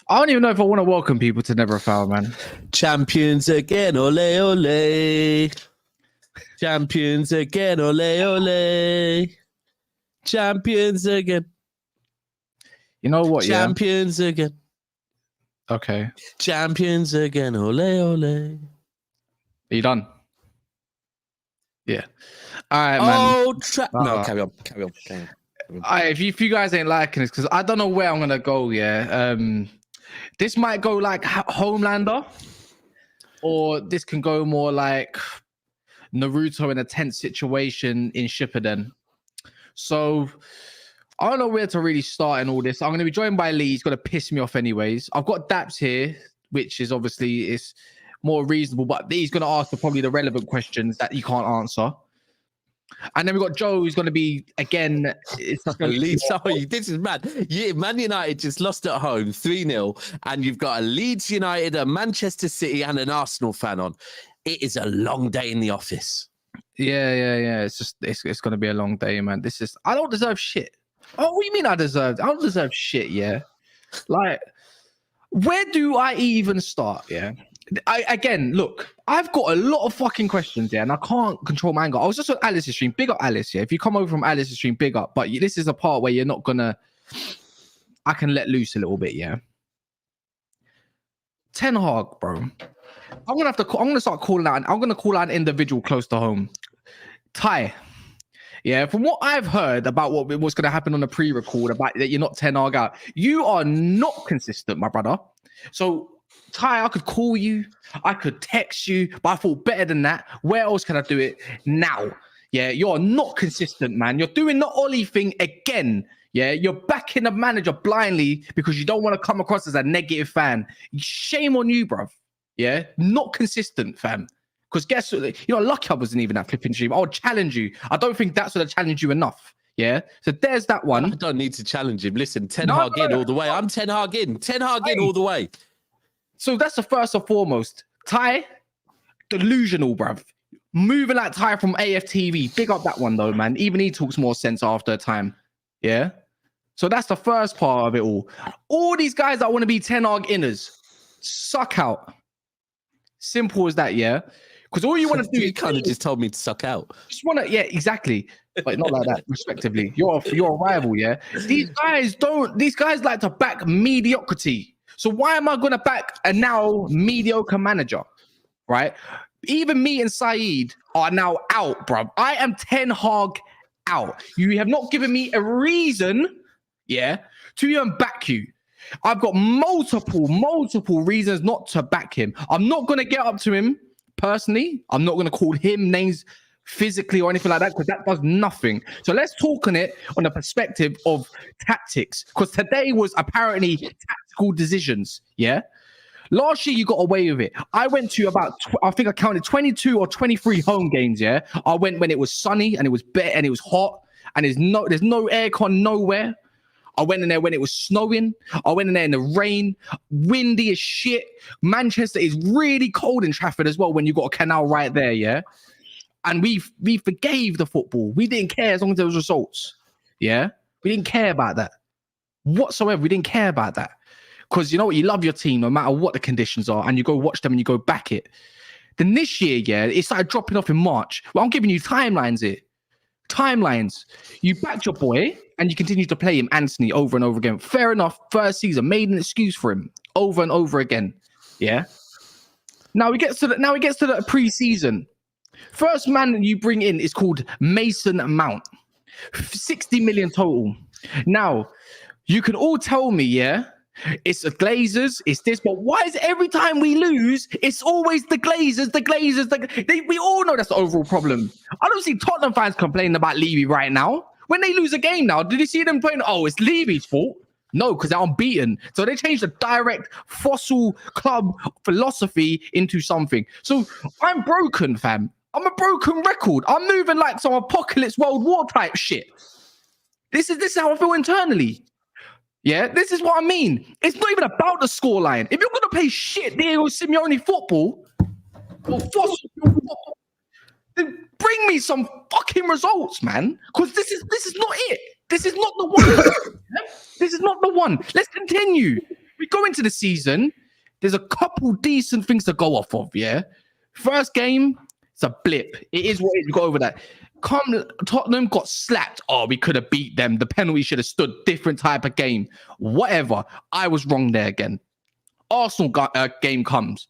I don't even know if I want to welcome people to Never a Foul, man. Champions again, ole ole. Champions again, ole ole. Champions again. You know what? Champions again. Okay. Champions again, ole ole. Are you done? Yeah. All right, man. Oh, no, carry on. If you guys ain't liking this, because I don't know where I'm gonna go. Yeah. This might go like Homelander, or this can go more like Naruto in a tense situation in Shippuden. So I don't know where to really start in all this. I'm going to be joined by Lee. He's going to piss me off anyways. I've got Daps here, which is obviously is more reasonable, but he's going to ask probably the relevant questions that you can't answer. And then we've got Joe, who's going to be, again, it's not going to Leeds. Sorry, this is mad. Yeah, Man United just lost at home 3-0, and you've got a Leeds United, a Manchester City, and an Arsenal fan on. It is a long day in the office. Yeah. It's going to be a long day, man. I don't deserve shit. Oh, what do you mean I don't deserve shit, yeah? Like, where do I even start, yeah? Look, I've got a lot of fucking questions, yeah, and I can't control my anger. I was just on Alice's stream. Big up Alice, yeah. If you come over from Alice's stream, big up. But this is a part where you're not gonna... I can let loose a little bit, yeah. Ten Hag, bro. I'm gonna start calling out. I'm gonna call out an individual close to home. Ty. Yeah, from what I've heard about what's going to happen on the pre-record about that you're not 10 Hag out, you are not consistent, my brother. So, Ty, I could call you, I could text you, but I thought better than that. Where else can I do it? Now. Yeah, you're not consistent, man. You're doing the Ollie thing again. Yeah, you're backing the manager blindly because you don't want to come across as a negative fan. Shame on you, bruv. Yeah, not consistent, fam. Because guess what? You know, lucky I wasn't even at flipping stream. I'll challenge you. I don't think that's going to challenge you enough. Yeah. So there's that one. I don't need to challenge him. Listen, Ten Hag in all the way. I'm Ten Hag in. Ten Hag in all the way. So that's the first and foremost. Ty, delusional, bruv. Moving like Ty from AFTV. Big up that one, though, man. Even he talks more sense after a time. Yeah. So that's the first part of it all. All these guys that want to be 10 Hag inners, suck out. Simple as that, yeah? Because all you want to do... You kind of just told me to suck out. Just want to... Yeah, exactly. But not like that, respectively. You're a rival, yeah? These guys like to back mediocrity. So why am I going to back a now mediocre manager, right? Even me and Saeed are now out, bruv. I am 10 Hag out. You have not given me a reason, yeah, to even back you. I've got multiple reasons not to back him. I'm not going to get up to him personally. I'm not going to call him names physically or anything like that because that does nothing. So let's talk on it on the perspective of tactics because today was apparently tactical decisions, yeah? Last year, you got away with it. I went to about, I think I counted 22 or 23 home games, yeah? I went when it was sunny and it was and it was hot and there's no aircon nowhere. I went in there when it was snowing. I went in there in the rain, windy as shit. Manchester is really cold in Trafford as well when you got a canal right there, yeah? And we forgave the football. We didn't care as long as there was results, yeah? We didn't care about that whatsoever. We didn't care about that because you know what? You love your team no matter what the conditions are and you go watch them and you go back it. Then this year, yeah, it started dropping off in March. Well, I'm giving you timelines here. Timelines. You backed your boy and you continue to play him, Anthony, over and over again. Fair enough. First season, made an excuse for him over and over again. Yeah. Now he gets to the pre-season. First man that you bring in is called Mason Mount. 60 million total. Now, you can all tell me, yeah, it's the Glazers, it's this, but why is every time we lose, it's always the Glazers, we all know that's the overall problem. I don't see Tottenham fans complaining about Levy right now. When they lose a game now, did you see them playing, oh, it's Levy's fault? No, because they're unbeaten. So they changed the direct fossil club philosophy into something. So I'm broken, fam. I'm a broken record. I'm moving like some apocalypse World War type shit. This is how I feel internally. Yeah, this is what I mean. It's not even about the scoreline. If you're gonna play shit Diego Simeone football, or football, then bring me some fucking results, man. Because this is not it. This is not the one. This is not the one. Let's continue. We go into the season. There's a couple decent things to go off of. Yeah, first game, it's a blip. It is what it is. We got over that. Tottenham got slapped. Oh, we could have beat them. The penalty should have stood. Different type of game. Whatever. I was wrong there again. Arsenal game comes.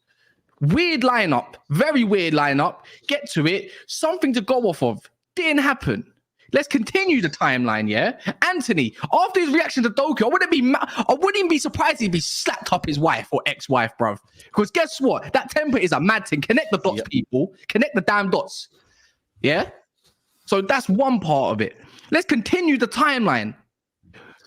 Weird lineup. Very weird lineup. Get to it. Something to go off of. Didn't happen. Let's continue the timeline, yeah? Anthony, after his reaction to Doku, I wouldn't even be surprised if he'd be slapped up his wife or ex-wife, bruv. Because guess what? That temper is a mad thing. Connect the dots, people. Connect the damn dots. Yeah? So that's one part of it. Let's continue the timeline.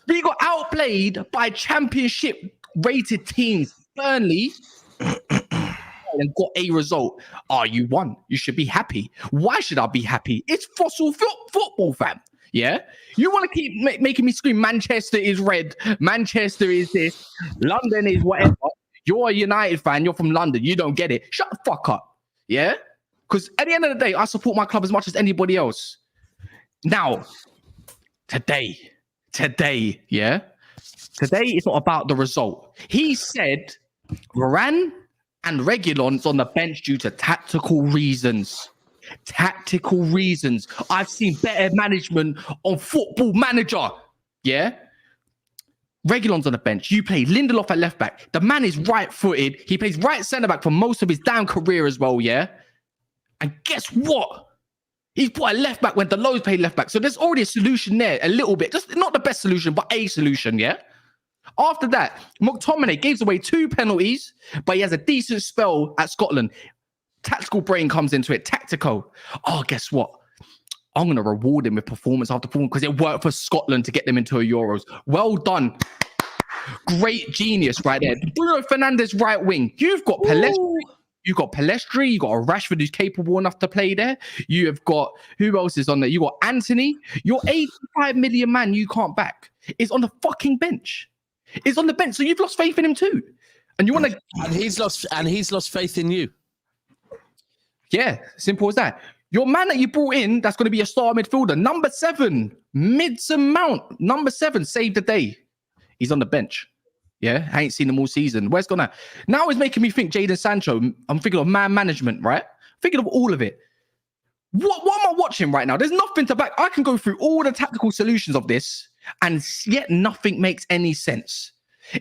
We got outplayed by championship-rated teams. Burnley and got a result. You won. You should be happy. Why should I be happy? It's fossil football, fam. Yeah? You want to keep making me scream, Manchester is red. Manchester is this. London is whatever. You're a United fan. You're from London. You don't get it. Shut the fuck up. Yeah? Because at the end of the day, I support my club as much as anybody else. Now, today, yeah? Today is not about the result. He said Varane and Reguilon's on the bench due to tactical reasons. Tactical reasons. I've seen better management on Football Manager. Yeah? Reguilon's on the bench. You play Lindelof at left back. The man is right-footed. He plays right centre-back for most of his damn career as well, yeah? And guess what? He's put a left back when Delo's played left back. So there's already a solution there, a little bit. Just not the best solution, but a solution, yeah? After that, McTominay gives away 2 penalties, but he has a decent spell at Scotland. Tactical brain comes into it. Tactical. Oh, guess what? I'm going to reward him with performance after performance because it worked for Scotland to get them into a Euros. Well done. Great genius right there. Bruno Fernandes, right wing. You've got Palestri. You've got Palestri. You've got a Rashford who's capable enough to play there. You have got, who else is on there? You got Anthony. Your 85 million man you can't back is on the fucking bench. Is on the bench. So you've lost faith in him too. And you want to... And he's lost faith in you. Yeah, simple as that. Your man that you brought in, that's going to be a star midfielder. Number 7, Midson Mount. Number 7, saved the day. He's on the bench. Yeah, I ain't seen him all season. Where's gonna... Now it's making me think Jadon Sancho. I'm thinking of man management, right? Thinking of all of it. What am I watching right now? There's nothing to back. I can go through all the tactical solutions of this, and yet nothing makes any sense.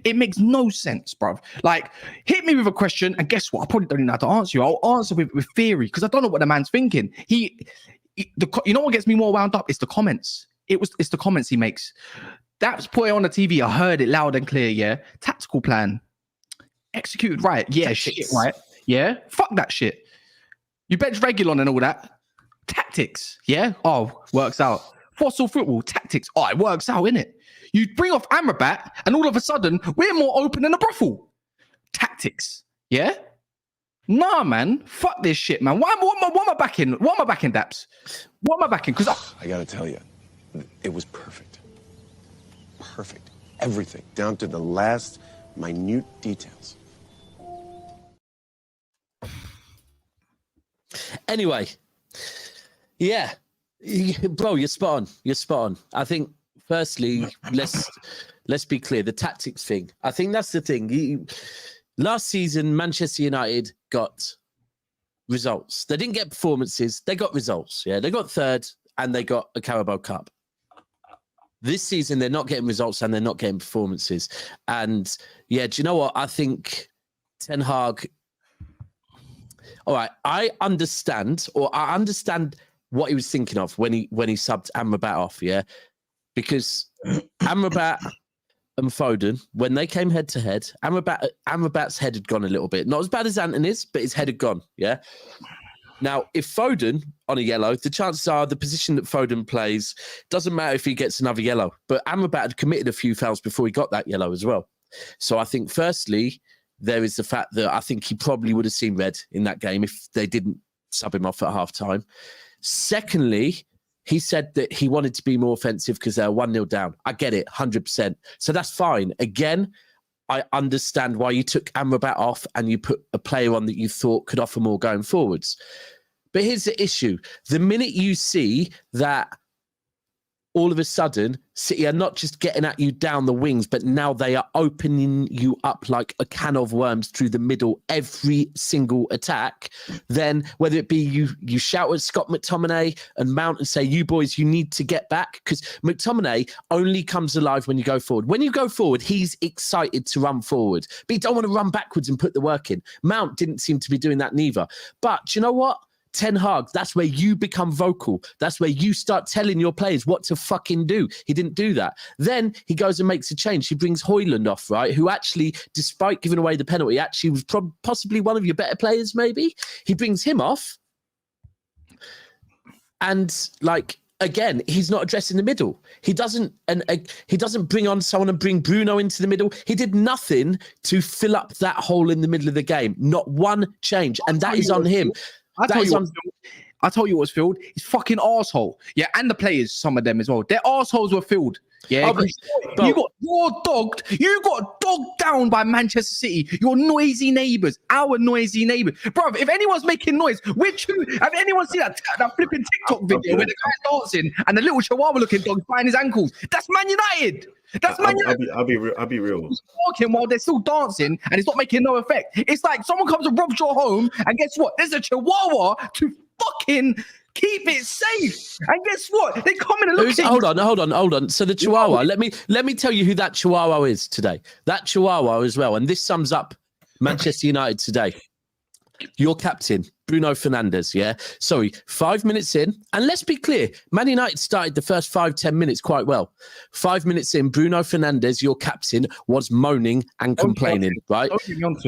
It makes no sense, bruv. Like, hit me with a question, and guess what? I probably don't even know how to answer you. I'll answer with theory, because I don't know what the man's thinking. You know what gets me more wound up? It's the comments. It's the comments he makes. Daps put it on the TV. I heard it loud and clear, yeah? Tactical plan. Executed right. Yeah, shit, right? Yeah? Fuck that shit. You bench Reguilon and all that. Tactics, yeah? Oh, works out. Fossil football, tactics. Oh, it works out, innit? You bring off Amrabat, and all of a sudden, we're more open than a brothel. Tactics, yeah? Nah, man. Fuck this shit, man. What am I backing? What am I backing, Daps? What am I backing? Because I gotta tell you, it was perfect. Perfect. Everything, down to the last minute details. Anyway, yeah. Bro, you're spot on. You're spot on. I think, firstly, let's be clear. The tactics thing. I think that's the thing. Last season, Manchester United got results. They didn't get performances. They got results. Yeah, they got third and they got a Carabao Cup. This season, they're not getting results and they're not getting performances. And yeah, do you know what? I think Ten Hag. All right, I understand what he was thinking of when he subbed Amrabat off, yeah? Because Amrabat and Foden, when they came head to head, Amrabat's head had gone a little bit. Not as bad as Antony's, but his head had gone, yeah? Now, if Foden on a yellow, the chances are the position that Foden plays, doesn't matter if he gets another yellow. But Amrabat had committed a few fouls before he got that yellow as well. So I think, firstly, there is the fact that I think he probably would have seen red in that game if they didn't sub him off at half time. Secondly, he said that he wanted to be more offensive because they're 1-0 down. I get it, 100%. So that's fine. Again, I understand why you took Amrabat off and you put a player on that you thought could offer more going forwards. But here's the issue. The minute you see that all of a sudden, City are not just getting at you down the wings, but now they are opening you up like a can of worms through the middle every single attack. Then whether it be you shout at Scott McTominay and Mount and say, you boys, you need to get back, because McTominay only comes alive when you go forward. When you go forward, he's excited to run forward, but you don't want to run backwards and put the work in. Mount didn't seem to be doing that neither. But do you know what? Ten Hag, that's where you become vocal. That's where you start telling your players what to fucking do. He didn't do that. Then he goes and makes a change. He brings Højlund off, right? Who actually, despite giving away the penalty, actually was possibly one of your better players, maybe. He brings him off. And like, again, he's not addressing the middle. He doesn't bring on someone and bring Bruno into the middle. He did nothing to fill up that hole in the middle of the game. Not one change. And that is on him. I told you what was filled. He's fucking arsehole. Yeah, and the players, some of them as well. Their arseholes were filled. Yeah, you got dogged. You got dogged down by Manchester City. Your noisy neighbours, our noisy neighbours, bro. If anyone's making noise, have anyone seen that flipping TikTok video where the guy's dancing and the little Chihuahua-looking dog's biting his ankles? That's Man United. That's Man United. I'll be real. He's walking while they're still dancing, and it's not making no effect. It's like someone comes and robs your home, and guess what? There's a Chihuahua to fucking keep it safe. And guess what? They come in and look at Hold on. So the Chihuahua, let me tell you who that Chihuahua is today. That Chihuahua as well. And this sums up Manchester United today. Your captain, Bruno Fernandes, yeah? Sorry, 5 minutes in. And let's be clear, Man United started the first 5-10 minutes quite well. 5 minutes in, Bruno Fernandes, your captain, was moaning and complaining, right?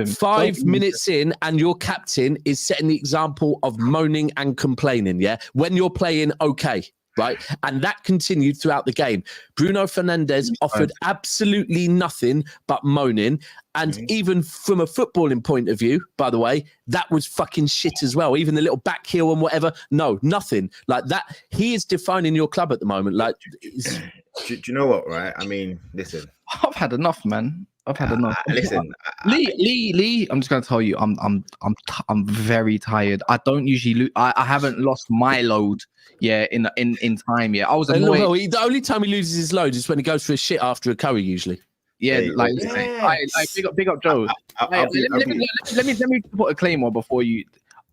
5 minutes in, and your captain is setting the example of moaning and complaining, yeah? When you're playing okay, right? And that continued throughout the game. Bruno Fernandes offered absolutely nothing but moaning. And even from a footballing point of view, by the way, that was fucking shit as well. Even the little back heel and whatever. No, nothing. Like that. He is defining your club at the moment. Like, do you know what, right? I mean, listen. I've had enough, man. I've had enough. Listen, Lee. I'm just gonna tell you, I'm very tired. I don't usually lose. I haven't lost my load. Yeah, in time. Yeah, I was annoyed. Well, the only time he loses his load is when he goes for a shit after a curry, usually. Yeah, big up Joe. Let me put a claim on before you.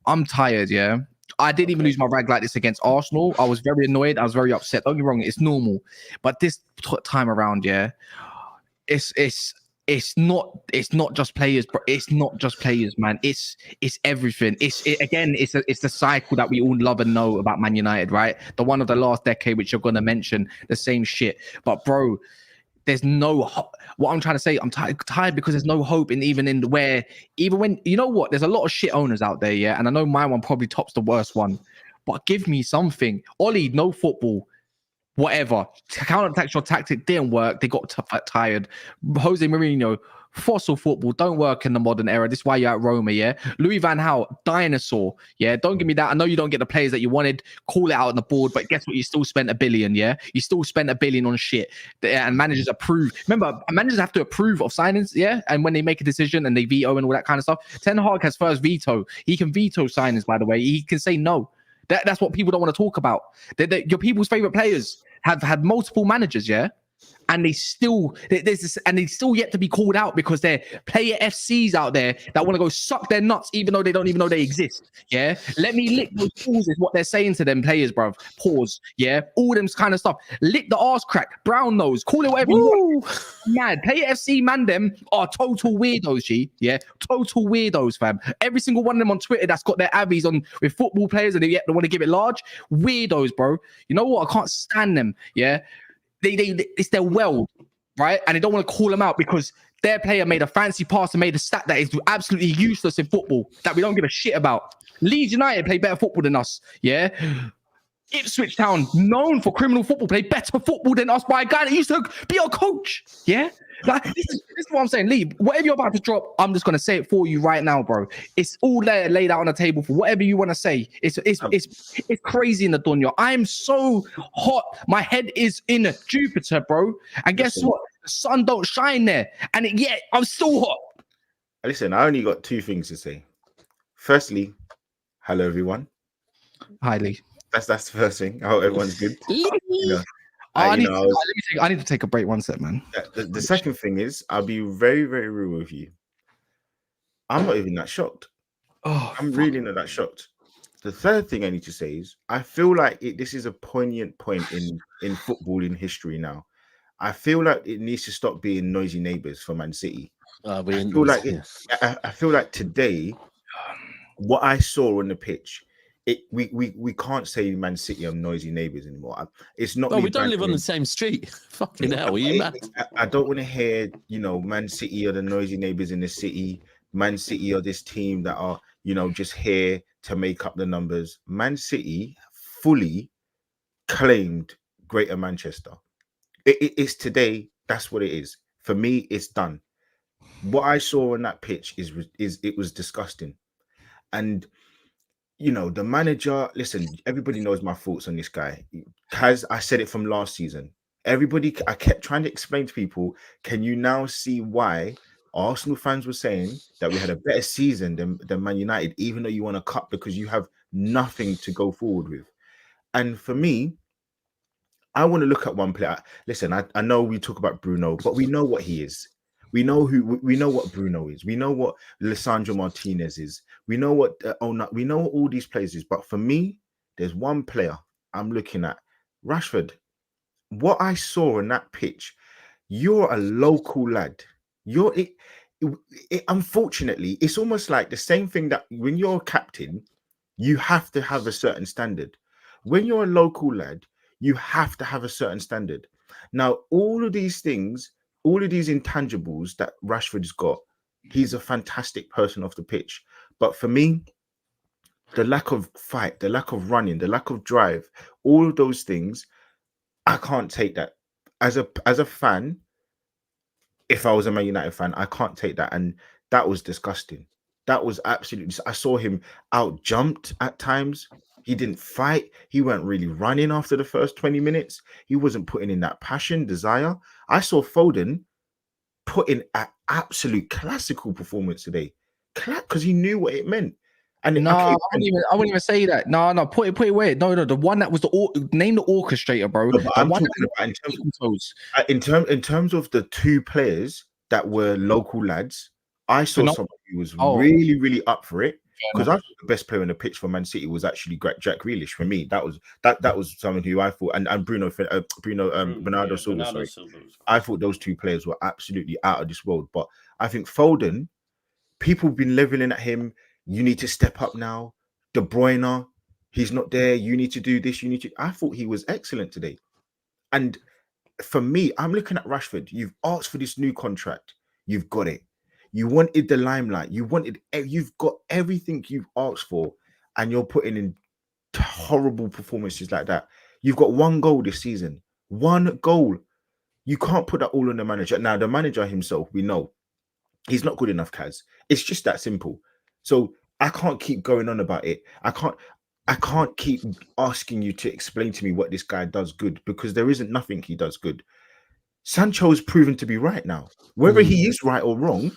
I'm tired. Yeah, I didn't even lose my rag like this against Arsenal. I was very annoyed. I was very upset. Don't get me wrong, it's normal. But this time around, yeah, it's not just players, bro. It's not just players, man. It's everything. It's the cycle that we all love and know about Man United, right? The one of the last decade, which you're gonna mention, the same shit. But bro, there's no what I'm trying to say. I'm tired because there's no hope even when you know what, there's a lot of shit owners out there, yeah. And I know my one probably tops the worst one, but give me something. Ollie, no football. Whatever. Counter-tactical tactic didn't work. They got tired. Jose Mourinho, fossil football, don't work in the modern era. This is why you're at Roma, yeah? Louis van Gaal, dinosaur, yeah? Don't give me that. I know you don't get the players that you wanted. Call it out on the board, but guess what? You still spent $1 billion, yeah? You still spent $1 billion on shit. And managers approve. Remember, managers have to approve of signings, yeah? And when they make a decision and they veto and all that kind of stuff. Ten Hag has first veto. He can veto signings, by the way. He can say no. That's what people don't want to talk about. Your people's favorite players have had multiple managers, yeah, and they still yet to be called out because they're player FCs out there that want to go suck their nuts, even though they don't even know they exist. Yeah, let me lick those balls is what they're saying to them players, bruv. Pause. Yeah, all them kind of stuff. Lick the arse crack, brown nose, call it whatever you want. Mad player FC man, them are total weirdos. G, yeah, total weirdos, fam. Every single one of them on Twitter that's got their abbeys on with football players and they want to give it large. Weirdos, bro. You know what? I can't stand them. Yeah. It's their world, right? And they don't want to call them out because their player made a fancy pass and made a stat that is absolutely useless in football that we don't give a shit about. Leeds United play better football than us, yeah? Ipswich Town, known for criminal football, play better football than us by a guy that used to be our coach. Yeah, like this is what I'm saying. Lee, whatever you're about to drop, I'm just gonna say it for you right now, bro. It's all there, laid out on the table for whatever you want to say. It's crazy in the dunya. I'm so hot. My head is in Jupiter, bro. And guess what? The sun don't shine there, and yet I'm still hot. Listen, I only got two things to say. Firstly, hello everyone. Hi, Lee. That's the first thing. I hope everyone's good. I need to take a break. One sec, man. The second thing is, I'll be very, very real with you. I'm not even that shocked. I'm really not that shocked. The third thing I need to say is, I feel like this is a poignant point in football in history now. I feel like it needs to stop being noisy neighbours for Man City. I feel like today, what I saw on the pitch, we can't say Man City are noisy neighbours anymore. It's not. Oh, we don't live on the same street. Fucking hell, are you mad? I don't want to hear, Man City are the noisy neighbours in the city. Man City are this team that are, just here to make up the numbers. Man City fully claimed Greater Manchester. It's today. That's what it is. For me, it's done. What I saw on that pitch is it was disgusting. And the manager, listen, everybody knows my thoughts on this guy. I said it from last season. I kept trying to explain to people, can you now see why Arsenal fans were saying that we had a better season than Man United, even though you won a cup, because you have nothing to go forward with. And for me, I want to look at one player. Listen, I know we talk about Bruno, but we know what he is. We know what Bruno is. We know what Lisandro Martinez is. We know what we know what all these players is. But for me, there's one player I'm looking at, Rashford. What I saw on that pitch, you're a local lad. Unfortunately, it's almost like the same thing that when you're a captain, you have to have a certain standard. When you're a local lad, you have to have a certain standard. Now, all of these things, all of these intangibles that Rashford's got, he's a fantastic person off the pitch. But for me, the lack of fight, the lack of running, the lack of drive, all of those things, I can't take that. As a fan, if I was a Man United fan, I can't take that. And that was disgusting. That was absolutely... I saw him out-jumped at times. He didn't fight. He weren't really running after the first 20 minutes. He wasn't putting in that passion, desire. I saw Foden put in an absolute classical performance today, because he knew what it meant. And no, I wouldn't even say that. No, put it away. No, the one that was name the orchestrator, bro. No, I'm talking about in terms of the two players that were local lads. I saw someone who was really, really up for it. Because I thought the best player on the pitch for Man City was actually Jack Grealish. For me, that was someone who I thought, and Bernardo Silva. I thought those two players were absolutely out of this world. But I think Foden, people have been leveling at him. You need to step up now. De Bruyne, he's not there. You need to do this. You need to. I thought he was excellent today. And for me, I'm looking at Rashford. You've asked for this new contract. You've got it. You wanted the limelight. You've got everything you've asked for, and you're putting in horrible performances like that. You've got one goal this season. One goal. You can't put that all on the manager. Now, the manager himself, we know he's not good enough, Kaz. It's just that simple. So I can't keep going on about it. I can't keep asking you to explain to me what this guy does good, because there isn't nothing he does good. Sancho's proven to be right now. Whether he is right or wrong,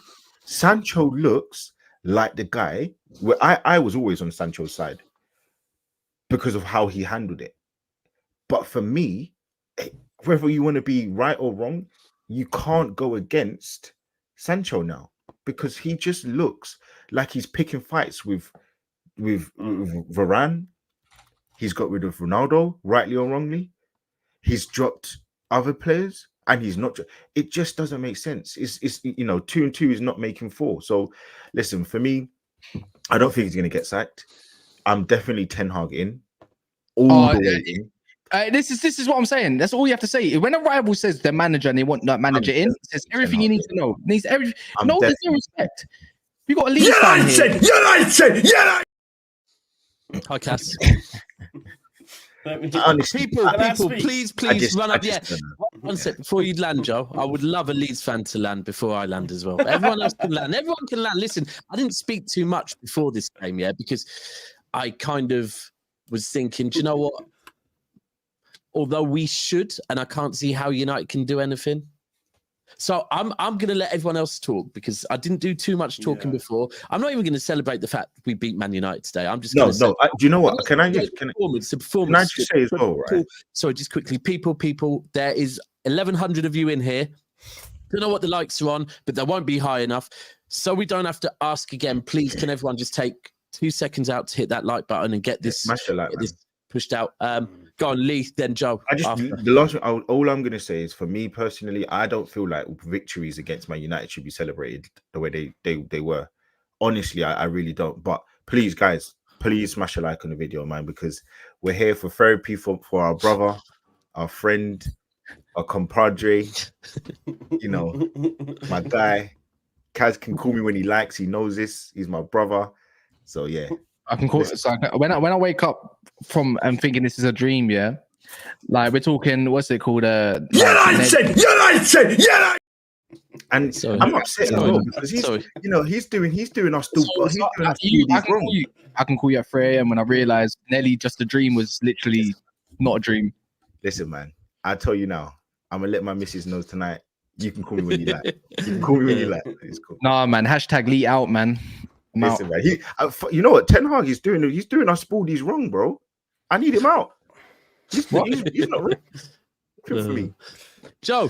Sancho looks like the guy where I was always on Sancho's side because of how he handled it. But for me, whether you want to be right or wrong, you can't go against Sancho now, because he just looks like he's picking fights with Varane. He's got rid of Ronaldo, rightly or wrongly. He's dropped other players. And he's not. It just doesn't make sense. It's 2 and 2 is not making 4. So, listen, for me, I don't think he's going to get sacked. I'm definitely Ten Hag in. All the way in. This is what I'm saying. That's all you have to say. When a rival says their manager and they want that manager in, it says everything you need to know. Needs everything. No, there's no respect. You got a lead down here. Hi, Kas. Honestly, people, speak? please run up. Yeah, one sec before you land, Joe. I would love a Leeds fan to land before I land as well. Everyone else can land. Everyone can land. Listen, I didn't speak too much before this game, because I kind of was thinking, do you know what? Although we should, and I can't see how United can do anything. So I'm going to let everyone else talk because I didn't do too much talking before. I'm not even going to celebrate the fact we beat Man United today. I'm just do you know what? Can I just say as well, right? Sorry, just quickly, people. There is 1,100 of you in here. Don't know what the likes are on, but they won't be high enough, so we don't have to ask again. Please, can everyone just take 2 seconds out to hit that like button and get this, this pushed out? Go on, Lee, then Joe. All I'm going to say is, for me personally, I don't feel like victories against Man United should be celebrated the way they were. Honestly, I really don't. But please, guys, please smash a like on the video, man, because we're here for therapy for our brother, our friend, our compadre, my guy. Kaz can call me when he likes. He knows this. He's my brother. So, yeah. I can call it. So when I wake up from and thinking this is a dream, like we're talking, what's it called? United. And I'm upset as well because he's doing us still. I can call you at 3 a.m. when I realized Nelly just a dream was literally not a dream. Listen, man, I tell you now, I'm gonna let my missus know tonight. You can call me when you like. You can call me when you like. It's cool. Nah, man. #Lee out, man. Listen, man. You know what? Ten Hag is doing. He's doing us Baldies wrong, bro. I need him out. He's not wrong. Good for me, Joe.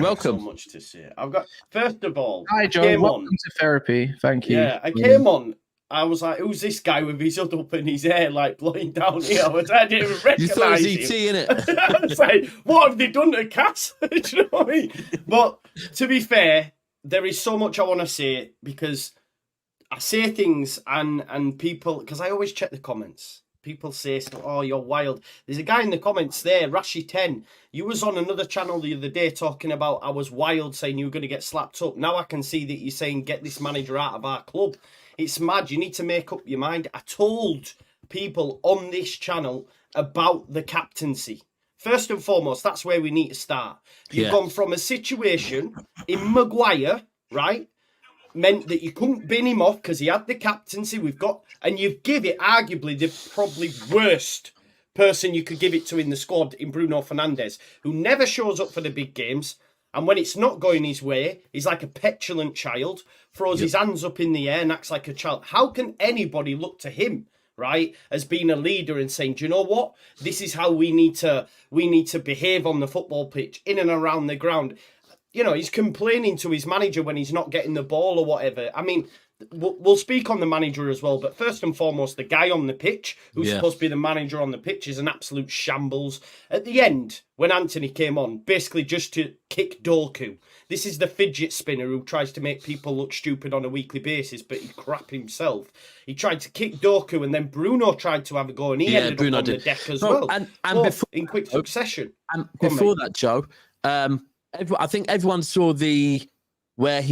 Welcome. So much to say. I've got. First of all, hi, Joe. Welcome to therapy. Thank you. Yeah, I came on. I was like, "Who's this guy with his hood up and his hair like blowing down here?" I didn't even recognize you thought him. it was ET, innit? I was like, "What have they done to Kas?" Do you know what I mean? But to be fair, there is so much I want to say because I say things and people, because I always check the comments. People say, "Oh, you're wild." There's a guy in the comments there, Rashi10. You was on another channel the other day talking about I was wild, saying you were going to get slapped up. Now I can see that you're saying get this manager out of our club. It's mad. You need to make up your mind. I told people on this channel about the captaincy. First and foremost, that's where we need to start. You've gone from a situation in Maguire, right? Meant that you couldn't bin him off because he had the captaincy. And you've give it arguably the probably worst person you could give it to in the squad in Bruno Fernandes, who never shows up for the big games. And when it's not going his way, he's like a petulant child, throws his hands up in the air and acts like a child. How can anybody look to him, right, as being a leader and saying, do you know what? This is how we need to behave on the football pitch, in and around the ground. He's complaining to his manager when he's not getting the ball or whatever. I mean, we'll speak on the manager as well, but first and foremost, the guy on the pitch, who's supposed to be the manager on the pitch, is an absolute shambles. At the end, when Anthony came on, basically just to kick Doku. This is the fidget spinner who tries to make people look stupid on a weekly basis, but he crap himself. He tried to kick Doku, and then Bruno tried to have a go, and he ended up on the deck as well. And before, in quick succession. And before that, Joe, I think everyone saw where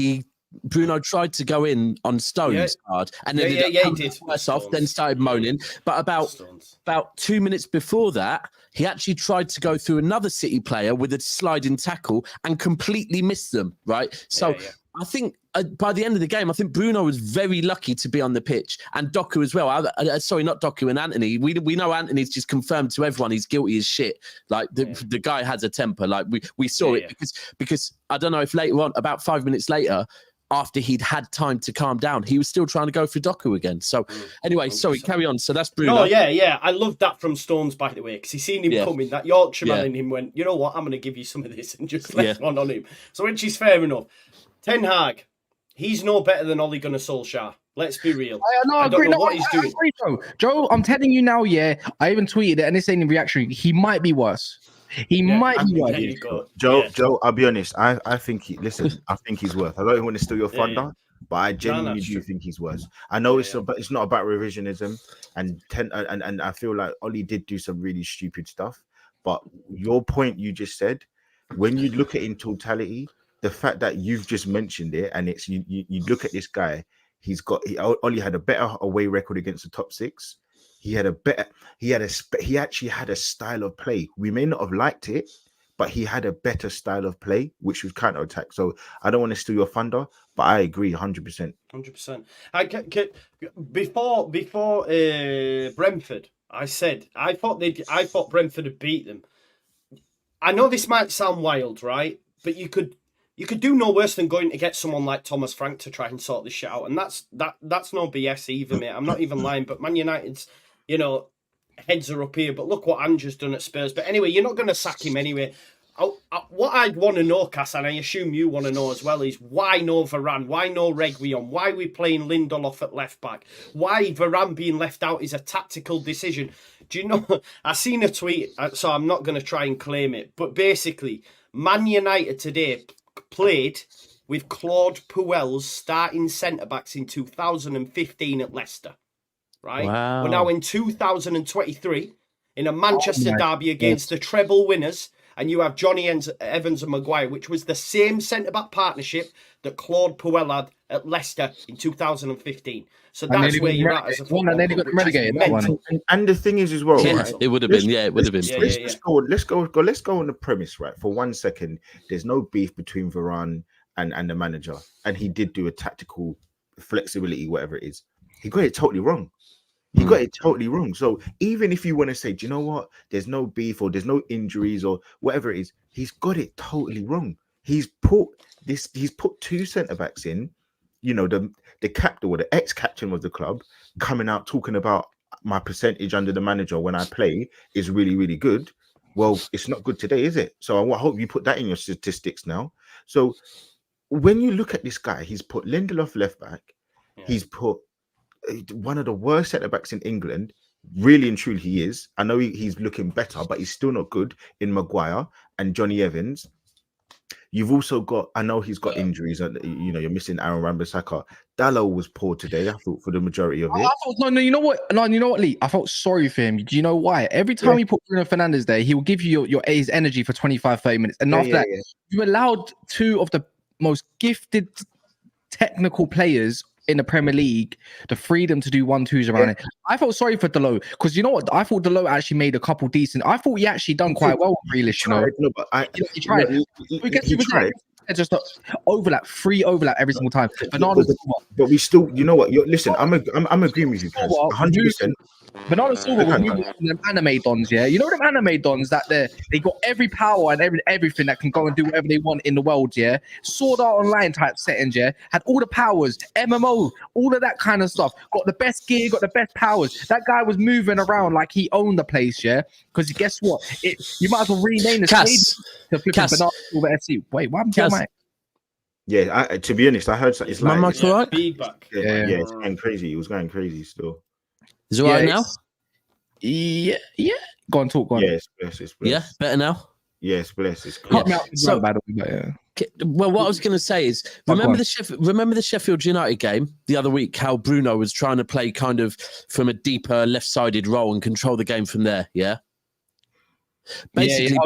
Bruno tried to go in on Stones hard, and then he did worse off. Then started moaning. But about 2 minutes before that, he actually tried to go through another City player with a sliding tackle and completely missed them. Right, so. I think by the end of the game, I think Bruno was very lucky to be on the pitch, and Doku as well. Sorry, not Doku and Anthony. We know Anthony's just confirmed to everyone he's guilty as shit. Like the guy has a temper. Like we saw it because I don't know if later on, about 5 minutes later, after he'd had time to calm down, he was still trying to go for Doku again. So anyway, sorry, carry on. So that's Bruno. Oh yeah. I love that from Stones, by the way, because he's seen him coming. That Yorkshireman in him went, you know what? I'm going to give you some of this and just left one on him. So which is fair enough. Ten Hag, he's no better than Ole Gunnar Solskjaer. Let's be real. I don't know what he's doing. I agree, Joe, I'm telling you now, I even tweeted it, and it's saying in reaction, he might be worse. He might be worse. Joe, I'll be honest. I think I think he's worse. I don't even want to steal your thunder, but I genuinely do think he's worse. I know it's not about revisionism, and I feel like Ole did do some really stupid stuff. But your point you just said, when you look at it in totality, the fact that you've just mentioned it, and it's you look at this guy, he only had a better away record against the top six. he had a better, he actually had a style of play. We may not have liked it, but he had a better style of play, which was counter attack. So I don't want to steal your thunder, but I agree 100%. 100%. Before Brentford, I said I thought Brentford had beat them. I know this might sound wild, right? But you could do no worse than going to get someone like Thomas Frank to try and sort this shit out, and that's no BS either, mate. I'm not even lying. But Man United's, heads are up here. But look what Ange's done at Spurs. But anyway, you're not going to sack him anyway. What I'd want to know, Kas, and I assume you want to know as well, is why no Varane? Why no Reguilon? Why are we playing Lindelof at left back? Why Varane being left out is a tactical decision. Do you know? I seen a tweet, so I'm not going to try and claim it, but basically, Man United today played with Claude Puel's starting centre-backs in 2015 at Leicester, right? Wow. We're now in 2023 in a Manchester derby against the treble winners, and you have Johnny Evans and Maguire, which was the same centre-back partnership that Claude Puel had at Leicester in 2015 So that's where you're at as a football club. And then got relegated, that one. And the thing is as well, yeah, right? it would have been. Yeah, it would have been. Let's go on the premise, right? For 1 second, there's no beef between Varane and the manager, and he did do a tactical flexibility, whatever it is. He got it totally wrong. He got it totally wrong. So even if you want to say, do you know what? There's no beef or there's no injuries or whatever it is, he's got it totally wrong. He's put two centre backs in, the captain or the ex-captain of the club coming out talking about my percentage under the manager when I play is really, really good. Well, it's not good today, is it? So I hope you put that in your statistics now. So when you look at this guy, he's put Lindelof left back. Yeah. He's put one of the worst centre backs in England. Really and truly, he is. I know he's looking better, but he's still not good in Maguire and Johnny Evans. You've also got, I know he's got injuries, and you're missing Aaron Wan-Bissaka. Dalot was poor today, I thought, for the majority of it. You know what, Lee? I felt sorry for him. Do you know why? Every time he put Bruno Fernandes there, he will give you his energy for 25, 30 minutes. And after that, you allowed two of the most gifted technical players in the Premier League the freedom to do 1-2s around it. I felt sorry for Dalot because you know what? I thought Dalot actually made a couple decent. I thought he actually done quite well with Grealish. He tried. He tried. Just free overlap every single time. But we still, you know what? Listen, I'm agreeing with you, 100%. Bernardo Silva was moving them anime dons, yeah. You know them anime dons that they got every power and everything that can go and do whatever they want in the world, yeah. Sword Art Online type settings, yeah. Had all the powers, MMO, all of that kind of stuff. Got the best gear, got the best powers. That guy was moving around like he owned the place, yeah. Because guess what? You might as well rename the stadium to flipping Bernardo Silva FC. Wait, what happened to your mic? Yeah, to be honest, I heard it's like my mic's all right. Feedback. Yeah, it's going crazy. It was going crazy still. Is it all right now? Yeah. Go on, talk. Go on. Yes, it's bless. Yeah, better now. Yes, bless. It's cool. So, well, what I was going to say is, remember the Sheffield United game the other week? How Bruno was trying to play kind of from a deeper left-sided role and control the game from there. Yeah. Basically,